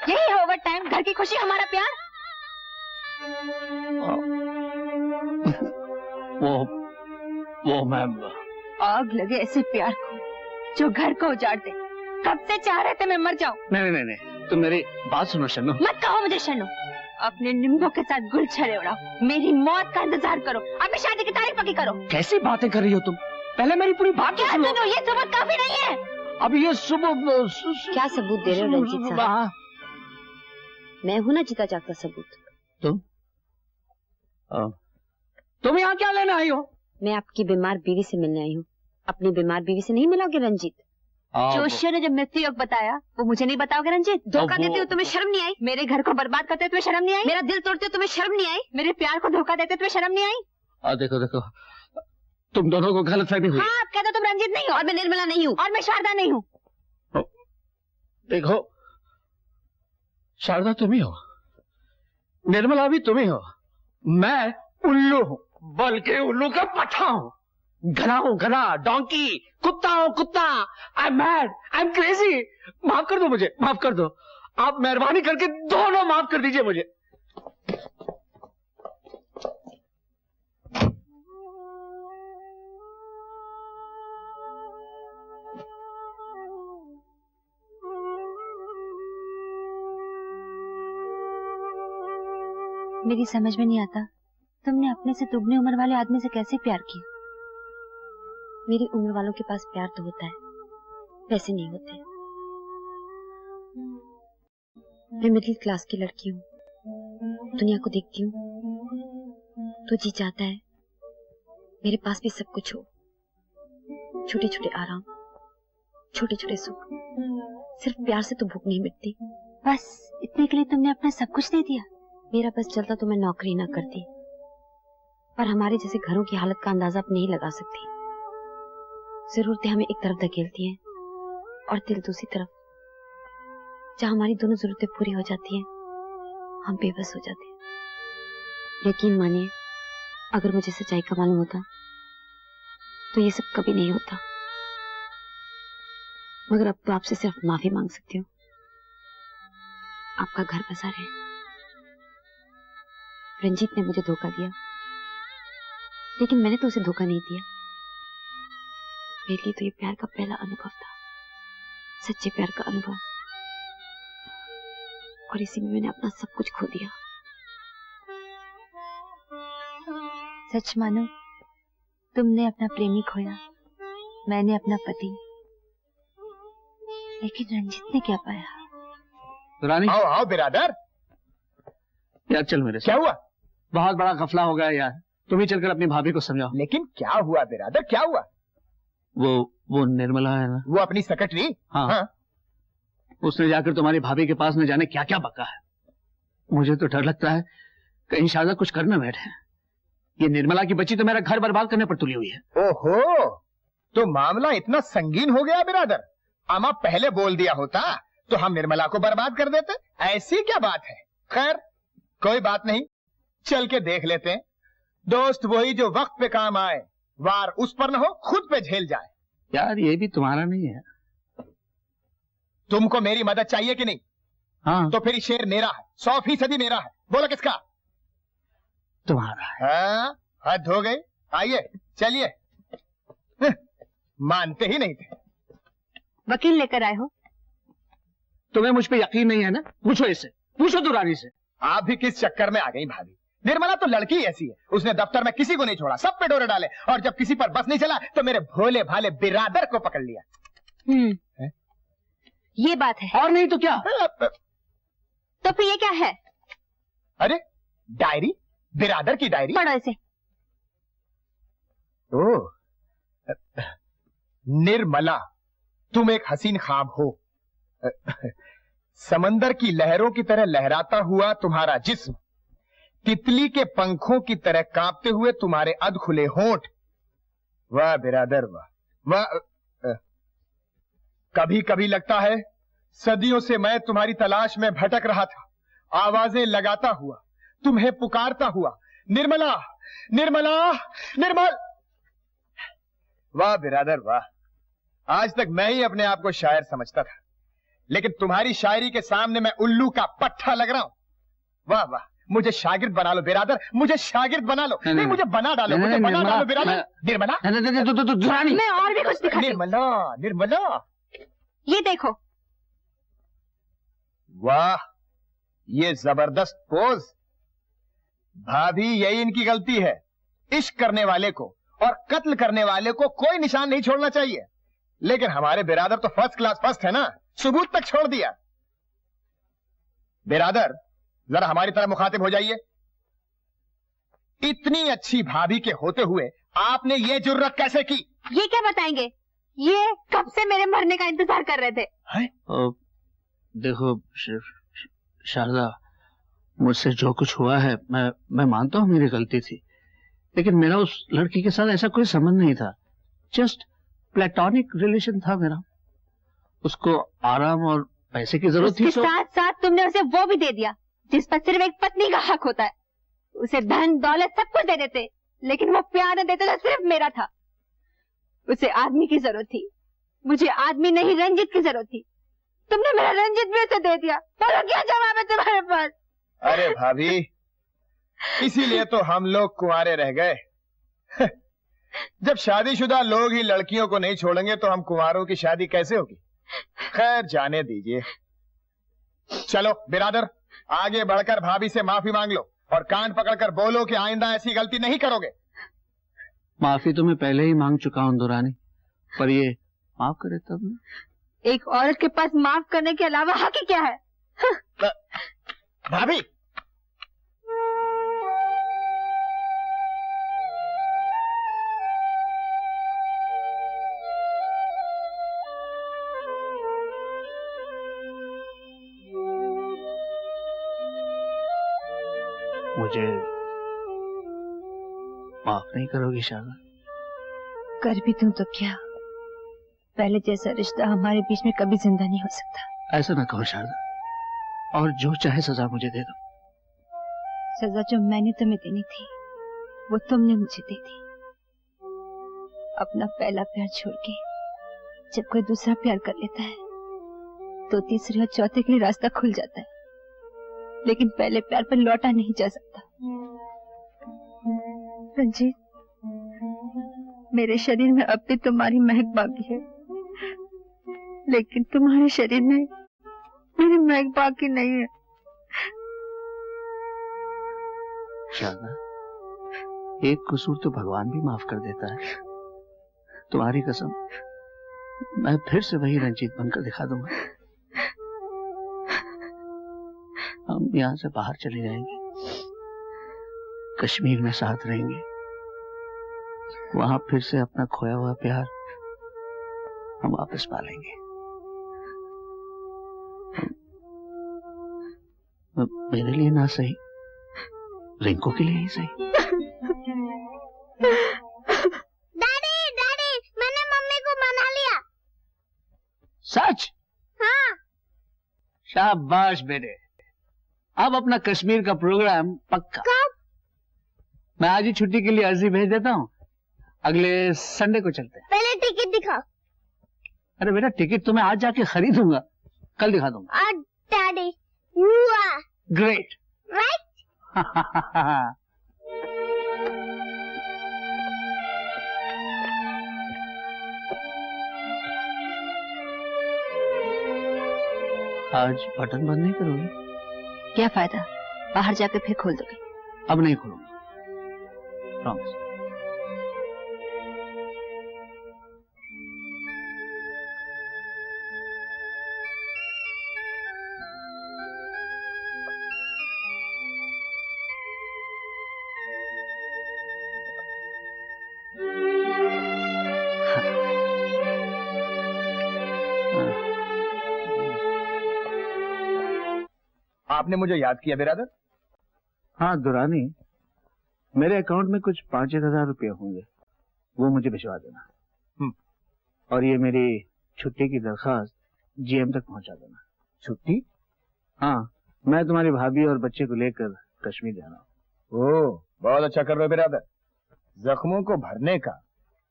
यही है ओवर टाइम, घर की खुशी, हमारा प्यार। वो मैम, आग लगे ऐसे प्यार को जो घर को उजाड़ दे। कब से चाह रहे थे मैं मर जाऊं। नहीं, तुम मेरी बात सुनो शन्नू। मत कहो मुझे शन्नू। अपने निम्बों के साथ गुल छड़े उड़ाओ। मेरी मौत का इंतजार करो। अभी शादी की तारीख पक्की करो। कैसी बातें कर रही हो तुम? पहले मेरी पूरी बात क्या सुनो? ये सबूत काफी नहीं है। अभी ये सबूत क्या सबूत दे रहे हो रंजीत साहब? मैं हूं ना जीता जागता सबूत। तुम यहाँ क्या लेने आई हो? मैं आपकी बीमार बीवी से मिलने आई हूँ। अपनी बीमार बीवी से नहीं मिलोगे रंजीत? जोशिया ने जब मृत्यु योग बताया वो मुझे नहीं बताओगे रंजीत? धोखा देते हो तुम्हें शर्म नहीं आई? मेरे घर को बर्बाद करते हो तुम्हें शर्म नहीं आई? मेरा दिल तोड़ते हो तुम्हें शर्म नहीं आई? मेरे प्यार को धोखा देते तुम्हें शर्म नहीं आई? देखो, तुम दोनों को गलतफहमी हुई। हाँ, आप कहते तुम रंजीत नहीं हो और मैं निर्मला नहीं हूँ और मैं शारदा नहीं हूँ। देखो शारदा तुम ही हो, निर्मला भी तुम ही हो, मैं उल्लू हूँ, बल्कि उल्लू का पठा हूँ। घना हूँ घना, डोंकी, कुत्ता हूँ कुत्ता। I am mad, I am crazy. माफ कर दो मुझे, माफ कर दो। आप मेहरबानी करके दोनों माफ कर दीजिए मुझे। मेरी समझ में नहीं आता तुमने अपने से दुगनी उम्र वाले आदमी से कैसे प्यार किया? मेरी उम्र वालों के पास प्यार तो होता है, वैसे नहीं होते। मैं मिडिल क्लास की लड़की हूँ, दुनिया को देखती हूँ तो जी चाहता है मेरे पास भी सब कुछ हो। छोटे छोटे आराम, छोटे छोटे सुख। सिर्फ प्यार से तो भूख नहीं मिटती। बस इतने के लिए तुमने अपना सब कुछ दे दिया? मेरा बस चलता तो मैं नौकरी ना करती, पर हमारे जैसे घरों की हालत का अंदाजा नहीं लगा सकती। जरूरतें हमें एक तरफ धकेलती हैं और दिल दूसरी तरफ। जहां हमारी दोनों जरूरतें पूरी हो जाती हैं, हम बेबस हो जाते हैं। यकीन मानिए, अगर मुझे सच्चाई का मालूम होता तो ये सब कभी नहीं होता। मगर अब तो आपसे सिर्फ माफी मांग सकती हूँ। आपका घर बसा रहे। रंजीत ने मुझे धोखा दिया, लेकिन मैंने तो उसे धोखा नहीं दिया। मेरे लिए तो ये प्यार का पहला अनुभव था, सच्चे प्यार का अनुभव, और इसी में मैंने अपना सब कुछ खो दिया। सच मानो, तुमने अपना प्रेमी खोया, मैंने अपना पति। लेकिन रंजीत ने क्या पाया? रानी, आओ आओ बिरादर। यार चल मेरे साथ। क्या हुआ? बहुत बड़ा गफला हो गया यार, तुम ही चलकर अपनी भाभी को समझाओ। लेकिन क्या हुआ बिरादर, क्या हुआ? वो निर्मला है ना, वो अपनी सेक्रेटरी। हाँ। उसने जाकर तुम्हारी भाभी के पास न जाने क्या क्या बका है। मुझे तो डर लगता है कहीं शारदा कुछ करना बैठे। ये निर्मला की बच्ची तो मेरा घर बर्बाद करने पर तुली हुई है। ओहो, तो मामला इतना संगीन हो गया बिरादर। अमा पहले बोल दिया होता तो हम निर्मला को बर्बाद कर देते। ऐसी क्या बात है? खैर कोई बात नहीं, चल के देख लेते हैं। दोस्त वही जो वक्त पे काम आए, वार उस पर न हो खुद पे झेल जाए। यार ये भी तुम्हारा नहीं है। तुमको मेरी मदद चाहिए कि नहीं? हाँ। तो फिर ये शेर मेरा है, 100% मेरा है। बोलो किसका? तुम्हारा है। हाँ, हद हो गई। आइए चलिए। मानते ही नहीं थे। वकील लेकर आए हो? तुम्हें मुझ पे यकीन नहीं है ना? पूछो इससे, पूछो दुरानी से। आप भी किस चक्कर में आ गई भाभी? निर्मला तो लड़की ऐसी है, उसने दफ्तर में किसी को नहीं छोड़ा, सब पे डोरे डाले, और जब किसी पर बस नहीं चला तो मेरे भोले भाले बिरादर को पकड़ लिया। ये बात है। और नहीं तो क्या? तो फिर ये क्या है? अरे डायरी, बिरादर की डायरी। पढ़ो इसे। ओह, निर्मला, तुम एक हसीन ख्वाब हो। समंदर की लहरों की तरह लहराता हुआ तुम्हारा जिस्म, तितली के पंखों की तरह कांपते हुए तुम्हारे अधखुले होंठ। वाह बिरादर वाह, वाह। कभी कभी लगता है सदियों से मैं तुम्हारी तलाश में भटक रहा था, आवाजें लगाता हुआ, तुम्हें पुकारता हुआ, निर्मला निर्मला निर्मल। वाह बिरादर वाह, आज तक मैं ही अपने आप को शायर समझता था, लेकिन तुम्हारी शायरी के सामने मैं उल्लू का पट्टा लग रहा हूं। वाह वाह, मुझे शागिर्द बना लो बिरादर, मुझे शागिर्द बना लो। नहीं, मुझे बना डालो, मुझे बना डालो बिरादर। निर्मला, मैं और भी कुछ दिखाती हूं। निर्मला निर्मला, ये देखो। वाह, ये जबरदस्त पोज। भाभी यही इनकी गलती है, इश्क करने वाले को और कत्ल करने वाले को कोई निशान नहीं छोड़ना चाहिए, लेकिन हमारे बिरादर तो फर्स्ट क्लास फर्स्ट है ना, सबूत तक छोड़ दिया। बिरादर जरा हमारी तरह मुखातिब हो जाइए। इतनी अच्छी भाभी के होते हुए आपने ये जुर्रत कैसे की? ये क्या बताएंगे? ये कब से मेरे मरने का इंतजार कर रहे थे। देखो शारदा, मुझसे जो कुछ हुआ है मैं मानता हूँ मेरी गलती थी, लेकिन मेरा उस लड़की के साथ ऐसा कोई संबंध नहीं था। जस्ट प्लेटोनिक रिलेशन था मेरा। उसको आराम और पैसे की जरूरत थी। उसके साथ साथ तुमने उसे वो भी दे दिया जिस पर सिर्फ एक पत्नी का हक होता है। उसे धन दौलत सब कुछ दे देते, लेकिन वो प्यार न देते तो सिर्फ मेरा था। उसे आदमी की जरूरत थी, मुझे आदमी नहीं रंजित की जरूरत थी। तुमने मेरा रंजित भी उसे दे दिया। बोलो क्या जवाब है तुम्हारे पास? अरे भाभी, इसीलिए तो हम लोग कुंवारे रह गए। जब शादीशुदा लोग ही लड़कियों को नहीं छोड़ेंगे तो हम कुंवारों की शादी कैसे होगी? खैर जाने दीजिए। चलो बिरादर, आगे बढ़कर भाभी से माफी मांग लो और कान पकड़कर बोलो कि आइंदा ऐसी गलती नहीं करोगे। माफी तो मैं पहले ही मांग चुका हूं दुरानी, पर ये माफ करे तब ना। एक औरत के पास माफ करने के अलावा हक ही क्या है? भाभी, मुझे माफ नहीं करोगी शारदा? कर भी दूं तो क्या, पहले जैसा रिश्ता हमारे बीच में कभी जिंदा नहीं हो सकता। ऐसा ना कहो शारदा, और जो चाहे सजा मुझे दे दो। सजा जो मैंने तुम्हें देनी थी वो तुमने मुझे दे दी। अपना पहला प्यार छोड़ के जब कोई दूसरा प्यार कर लेता है तो तीसरे और चौथे के लिए रास्ता खुल जाता है, लेकिन पहले प्यार पर लौटा नहीं जा सकता। रंजीत, मेरे शरीर में अब भी तुम्हारी महक बाकी है, लेकिन तुम्हारे शरीर में मेरी महक बाकी नहीं है। शारदा, एक कसूर तो भगवान भी माफ कर देता है। तुम्हारी कसम, मैं फिर से वही रंजीत बनकर दिखा दूंगा। हम यहाँ से बाहर चले जाएंगे, कश्मीर में साथ रहेंगे, वहां फिर से अपना खोया हुआ प्यार हम वापस पालेंगे। मेरे लिए ना सही, रिंकू के लिए ही सही। डैडी डैडी, मैंने मम्मी को मना लिया। सच? हाँ। शाबाश बेटे। अब अपना कश्मीर का प्रोग्राम पक्का। कब? मैं आज ही छुट्टी के लिए अर्जी भेज देता हूँ, अगले संडे को चलते हैं। पहले टिकट दिखाओ। अरे बेटा टिकट तो मैं आज जाके खरीदूंगा, कल दिखा दूंगा। और daddy you are great, right? आज बटन बंद नहीं करोगे? क्या फायदा, बाहर जाकर फिर खोल दोगे। अब नहीं खोलूंगा, प्रॉमिस। आपने मुझे याद किया बिरादर? हाँ दुरानी, मेरे अकाउंट में कुछ 5,000 रुपये होंगे, वो मुझे भिजवा देना। और ये मेरी छुट्टी की दरखास्त जीएम तक पहुंचा देना। छुट्टी? हाँ, मैं तुम्हारी भाभी और बच्चे को लेकर कश्मीर जा रहा हूँ। ओह, बहुत अच्छा कर रहे हो बिरादर। जख्मों को भरने का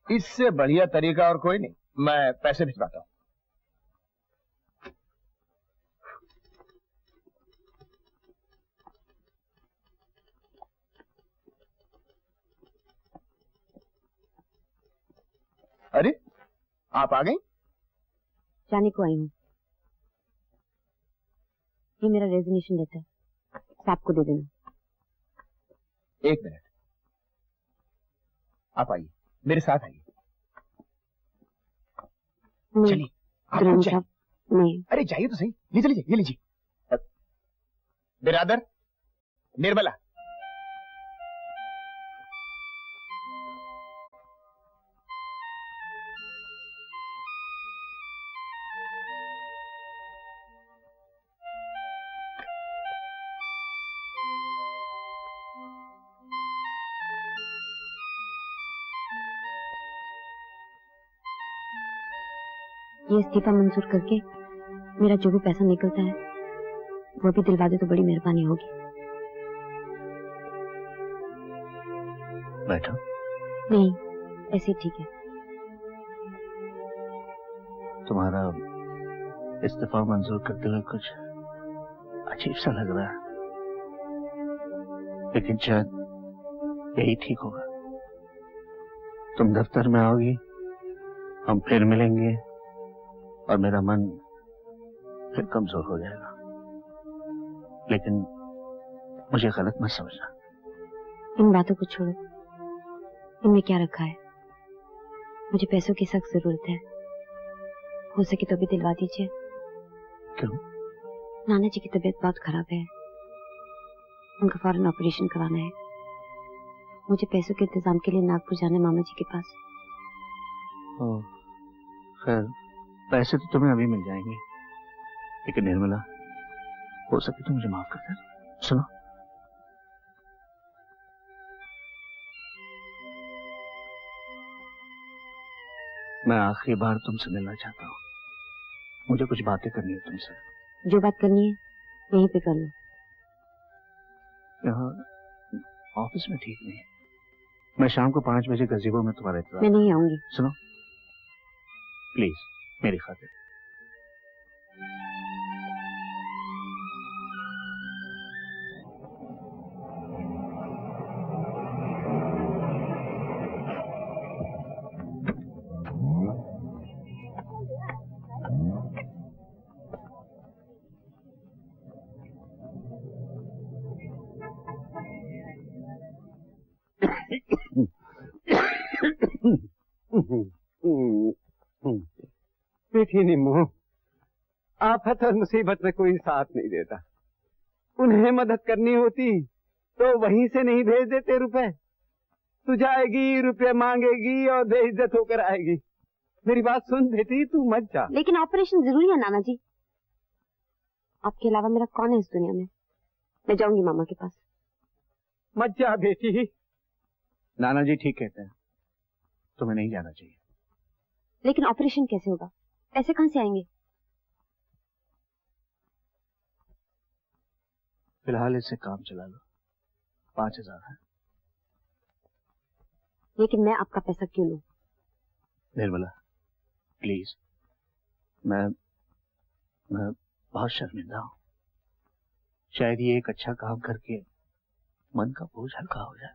इससे बढ़िया तरीका और कोई नहीं। मैं पैसे भिजवाता हूँ। अरे, आप आ गई? जाने को आई हूँ। ये मेरा रेजिग्नेशन लेटर साहब को दे देना। एक मिनट, आप आइए, मेरे साथ आइए। चलिए, आप नहीं। अरे जाइए तो सही, लीजिए लीजिए, ये लीजिए। बिरादर, निर्मला। ये इस्तीफा मंजूर करके मेरा जो भी पैसा निकलता है वो भी दिलवा दे तो बड़ी मेहरबानी होगी। बैठो। नहीं, ऐसे ही ठीक है। तुम्हारा इस्तीफा मंजूर करते हुए कुछ अजीब सा लग रहा है, लेकिन शायद यही ठीक होगा। तुम दफ्तर में आओगी, हम फिर मिलेंगे और मेरा मन फिर कमजोर हो जाएगा। लेकिन मुझे गलत मत समझना। इन बातों को छोड़ो, इनमें क्या रखा है? मुझे पैसों की सख्त जरूरत है, हो सके तो भी दिलवा दीजिए। क्यों? नाना जी की तबीयत बहुत खराब है, उनका फौरन ऑपरेशन कराना है। मुझे पैसों के इंतजाम के लिए नागपुर जाना है मामा जी के पास। खैर, पैसे तो तुम्हें अभी मिल जाएंगे, लेकिन निर्मला, हो सके तो मुझे माफ कर दे। सुनो, मैं आखिरी बार तुमसे मिलना चाहता हूँ। मुझे कुछ बातें करनी है तुमसे। जो बात करनी है यहीं पे कर लो। यहाँ ऑफिस में ठीक नहीं। मैं शाम को 5 बजे गज़ीबो में तुम्हारा इंतजार। मैं नहीं आऊंगी। सुनो प्लीज, मेरी खातिर। बेटी निम्मो, आफत और मुसीबत में कोई साथ नहीं देता। उन्हें मदद करनी होती तो वहीं से नहीं भेज देते रुपए। तू जाएगी, रुपए मांगेगी और बेइज्जत होकर आएगी। मेरी बात सुन बेटी, तू मत जा। लेकिन ऑपरेशन जरूरी है नाना जी। आपके अलावा मेरा कौन है इस दुनिया में? मैं जाऊंगी मामा के पास। मत जा बेटी। नाना जी ठीक कहते हैं, तुम्हें नहीं जाना चाहिए। लेकिन ऑपरेशन कैसे होगा? पैसे कहाँ से आएंगे? फिलहाल इससे काम चला लो, 5,000 है। लेकिन मैं आपका पैसा क्यों लूं? निर्मला प्लीज, मैं बहुत शर्मिंदा हूं। शायद ये एक अच्छा काम करके मन का बोझ हल्का हो जाए,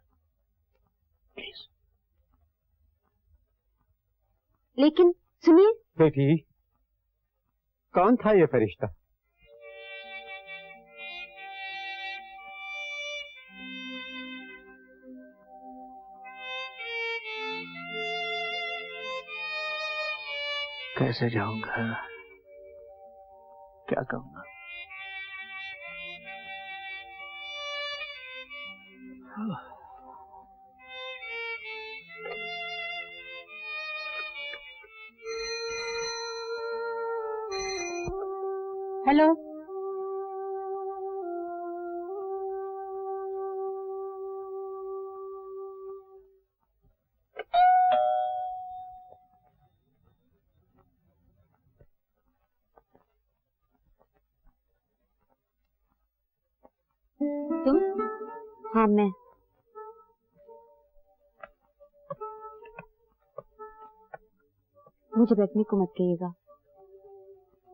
प्लीज। लेकिन सुनिए बेटी, कौन था ये फरिश्ता? कैसे जाऊंगा, क्या कहूंगा? हेलो, तुम? हाँ मैं। मुझे बैठने को मत कहिएगा।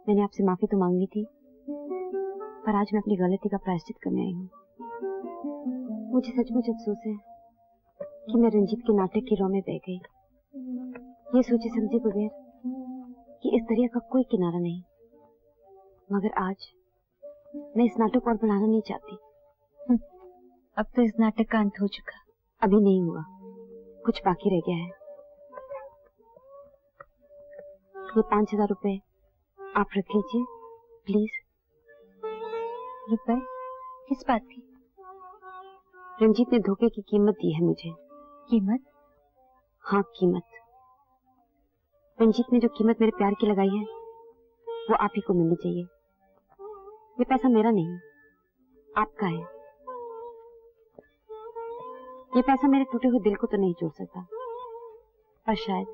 मैंने आपसे माफी तो मांगी थी, पर आज मैं अपनी गलती का प्रायश्चित करने आई हूँ। मुझे सचमुच अफसोस है कि मैं रंजीत के नाटक की राह में बह गई, ये सोचे समझे बगैर कि इस दरिया का कोई किनारा नहीं। मगर आज मैं इस नाटक को और बढ़ाना नहीं चाहती। अब तो इस नाटक का अंत हो चुका। अभी नहीं हुआ, कुछ बाकी रह गया है। ये 5,000 रुपए आप रख लीजिए प्लीज। रुपए? किस बात की? रंजीत ने धोखे की कीमत दी है मुझे। कीमत? हाँ कीमत। रंजीत ने जो कीमत मेरे प्यार की लगाई है वो आप ही को मिलनी चाहिए। ये पैसा मेरा नहीं, आपका है। ये पैसा मेरे टूटे हुए दिल को तो नहीं जोड़ सकता, पर शायद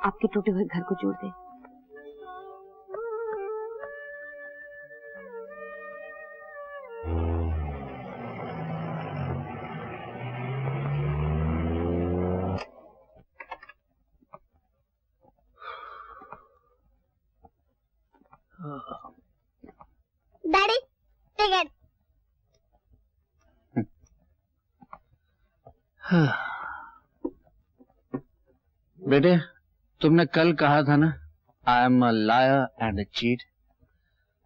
आपके टूटे हुए घर को जोड़ दे। Daddy ticket. बेटे, तुमने कल कहा था ना, I am a liar and a cheat.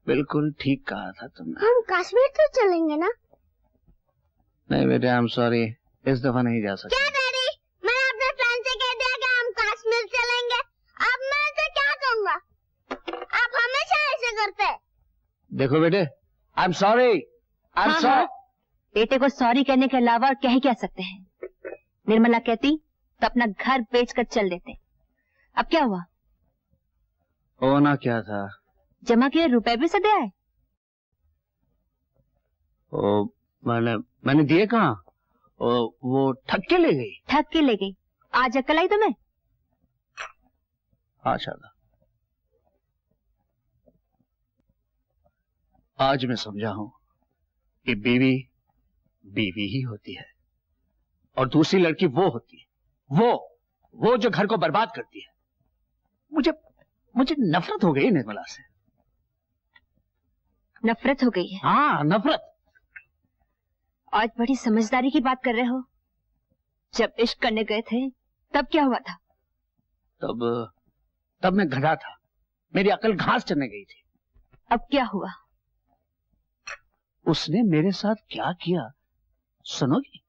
बिल्कुल ठीक कहा था तुमने। हम कश्मीर तो चलेंगे ना? नहीं बेटे, आई एम सॉरी, इस दफा नहीं जा सकते। क्या डैडी, मैंने अपने फ्रेंड से कह दिया कि हम कश्मीर चलेंगे। अब मैं तो क्या कहूँगा? आप हमेशा ऐसे करते हैं। देखो बेटे, I am sorry, I am sorry. बेटे को सॉरी कहने के अलावा और क्या ही कह सकते हैं? निर्मला कहती तो अपना घर बेचकर चल देते। अब क्या हुआ? होना क्या था? जमा किए रुपए भी सदे आए। ओ, मैंने दिए कहाँ? वो ठग के ले गई। ठग के ले गई? आज अक्ल आई तुम्हें? हाँ शादा, आज मैं समझा हूं कि बीवी बीवी ही होती है और दूसरी लड़की वो होती है, वो जो घर को बर्बाद करती है। मुझे नफरत हो गई निर्मला से। नफरत हो गई है? हाँ नफरत। आज बड़ी समझदारी की बात कर रहे हो। जब इश्क करने गए थे तब क्या हुआ था? तब मैं गधा था, मेरी अकल घास चरने गई थी। अब क्या हुआ? उसने मेरे साथ क्या किया सुनोगी?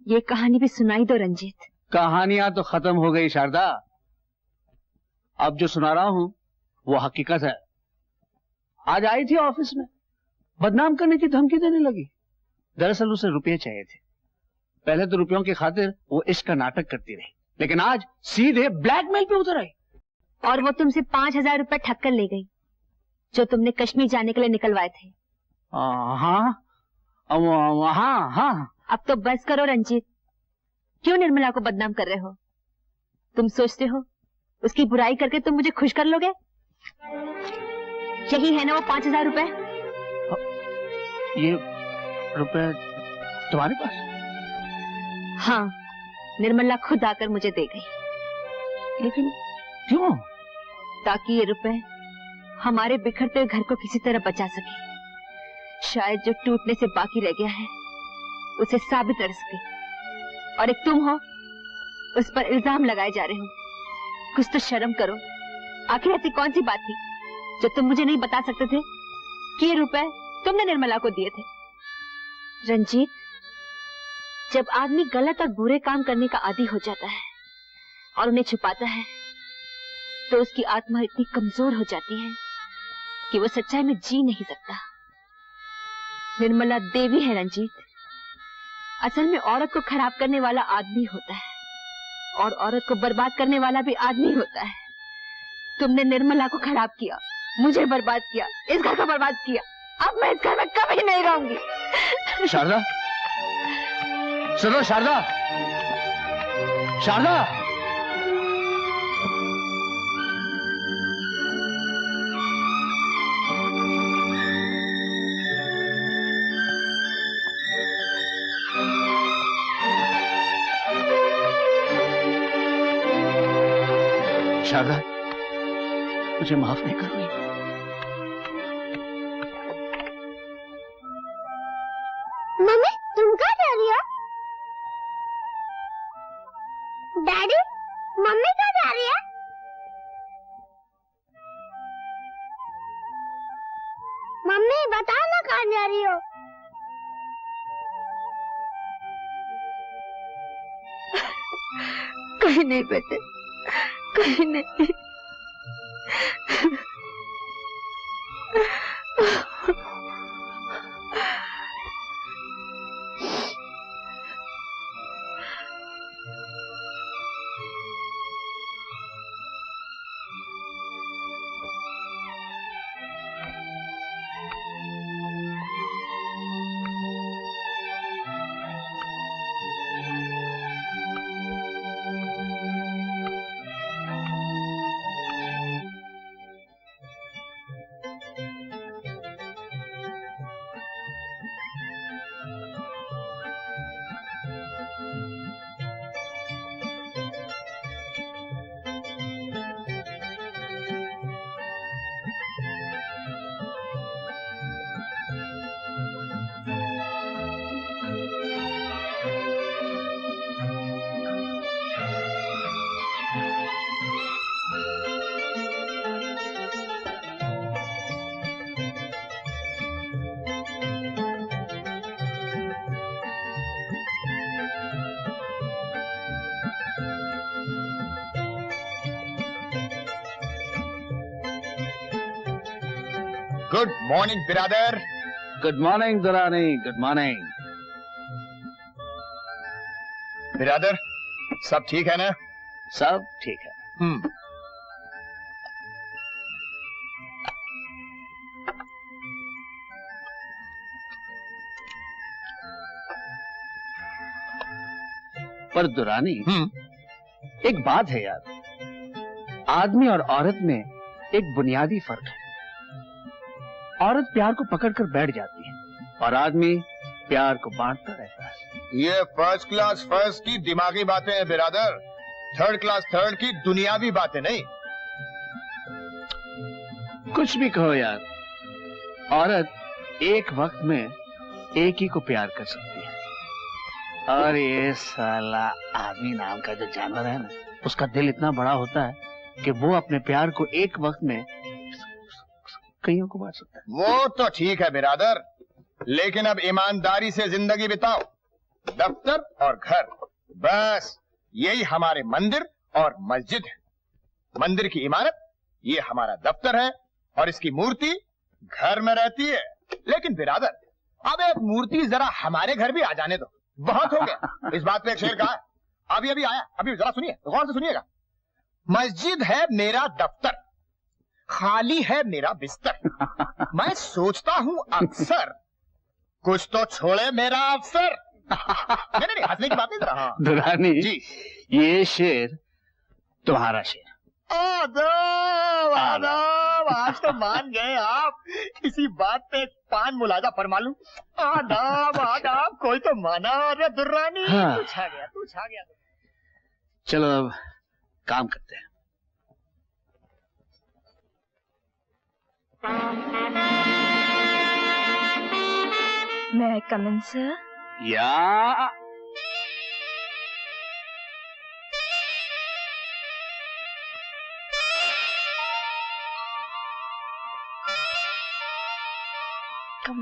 ये कहानी भी सुनाई दो रंजीत। कहानियां तो खत्म हो गई शारदा, अब जो सुना रहा हूं वो हकीकत है। आज आई थी ऑफिस में, बदनाम करने की धमकी देने लगी। दरअसल उसे रुपये चाहिए थे। पहले तो रुपयों की खातिर वो इश्क का नाटक करती रही, लेकिन आज सीधे ब्लैकमेल पे उतर आई। और वो तुमसे 5,000 रुपए ठग कर ले गई जो तुमने कश्मीर जाने के लिए निकलवाए थे। हाँ, हाँ हाँ। अब तो बस करो रंजीत, क्यों निर्मला को बदनाम कर रहे हो? तुम सोचते हो उसकी बुराई करके तुम मुझे खुश कर लोगे? यही है ना वो 5,000 रुपए? ये रुपए तुम्हारे पास? हाँ, निर्मला खुद आकर मुझे दे गई। लेकिन क्यों? ताकि ये रुपए हमारे बिखरते हुए घर को किसी तरह बचा सके। शायद जो टूटने से बाकी रह गया है उसे साबित कर सके। और एक तुम हो, उस पर इल्जाम लगाए जा रहे हो। कुछ तो शर्म करो। आखिर ऐसी कौन सी बात थी जो तुम मुझे नहीं बता सकते थे कि ये रुपए तुमने निर्मला को दिए थे? रंजीत, जब आदमी गलत और बुरे काम करने का आदी हो जाता है और उन्हें छुपाता है तो उसकी आत्मा इतनी कमजोर हो जाती है कि वो सच्चाई में जी नहीं सकता। निर्मला देवी है रंजीत। असल में औरत को खराब करने वाला आदमी होता है और औरत को बर्बाद करने वाला भी आदमी होता है। तुमने निर्मला को खराब किया, मुझे बर्बाद किया, इस घर को बर्बाद किया। अब मैं इस घर में कभी नहीं रहूंगी। शारदा, सुनो शारदा, शारदा। शारदा, मुझे माफ नहीं कर रही। मम्मी, तुम कहाँ जा रही हो? डैडी, मम्मी कहाँ जा रही है? मम्मी बताओ ना कहाँ जा रही हो? कहीं नहीं बेटे, कहीं नहीं। गुड मॉर्निंग बिरादर। Good morning Durrani, good morning. बिरादर, सब ठीक है ना? सब ठीक है। पर दुरानी, एक बात है यार, आदमी और औरत में एक बुनियादी फर्क है। औरत प्यार को पकड़कर बैठ जाती है और आदमी प्यार को बांटता रहता है। ये फर्स्ट क्लास फर्स्ट की दिमागी बातें हैं बिरादर, थर्ड क्लास थर्ड की दुनियावी बातें नहीं। कुछ भी कहो यार, औरत एक वक्त में एक ही को प्यार कर सकती है और ये साला आदमी नाम का जो जानवर है ना, उसका दिल इतना बड़ा होता है कि वो अपने प्यार को एक वक्त में कईयों को बांट सकता है। वो तो ठीक है बिरादर, लेकिन अब ईमानदारी से जिंदगी बिताओ। दफ्तर और घर, बस यही हमारे मंदिर और मस्जिद है। मंदिर की इमारत ये हमारा दफ्तर है और इसकी मूर्ति घर में रहती है। लेकिन बिरादर, अब एक मूर्ति जरा हमारे घर भी आ जाने दो, बहुत हो गया। इस बात पे एक शेर कहा है, अभी आया, अभी जरा सुनिए, गौर से सुनिएगा। मस्जिद है मेरा दफ्तर, खाली है मेरा बिस्तर। मैं सोचता हूं अक्सर, कुछ तो छोड़े मेरा अफसर। नहीं, हंसने की बात नहीं रहा। दुरानी जी, ये शेर तुम्हारा शेर। आदाब आदाब, आज तो मान गए आप। इसी बात पे पान मुलाजा फरमा लूं। आदाब आदाब, कोई तो माना। अरे दुर्रानी, हाँ। तू छा गया, तू छा गया। चलो अब काम करते हैं। मैं कम इन सर? या कम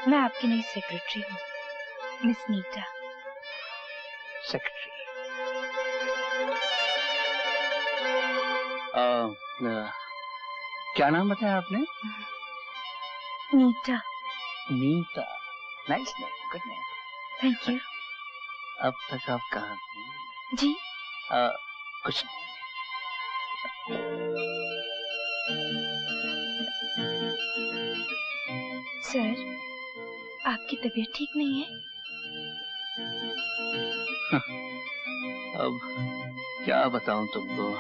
मैं आपकी नई सेक्रेटरी हूँ, मिस नीता। सेक्रेटरी, क्या नाम बताया आपने? Nita. Nita, nice name, good name. Thank you. अब तक आप कहाँ थी? जी कुछ नहीं। सर, आपकी तबीयत ठीक नहीं है? अब क्या बताऊं तुमको।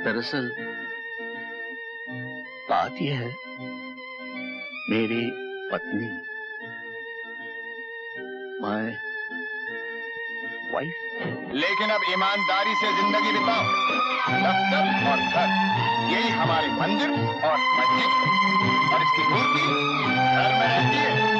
दरअसल बात यह है, मेरी पत्नी, माय वाइफ। लेकिन अब ईमानदारी से जिंदगी बिताओ। दफ्तर और घर, यही हमारे मंदिर और मस्जिद, और इसकी मूर्ति घर में रहती है।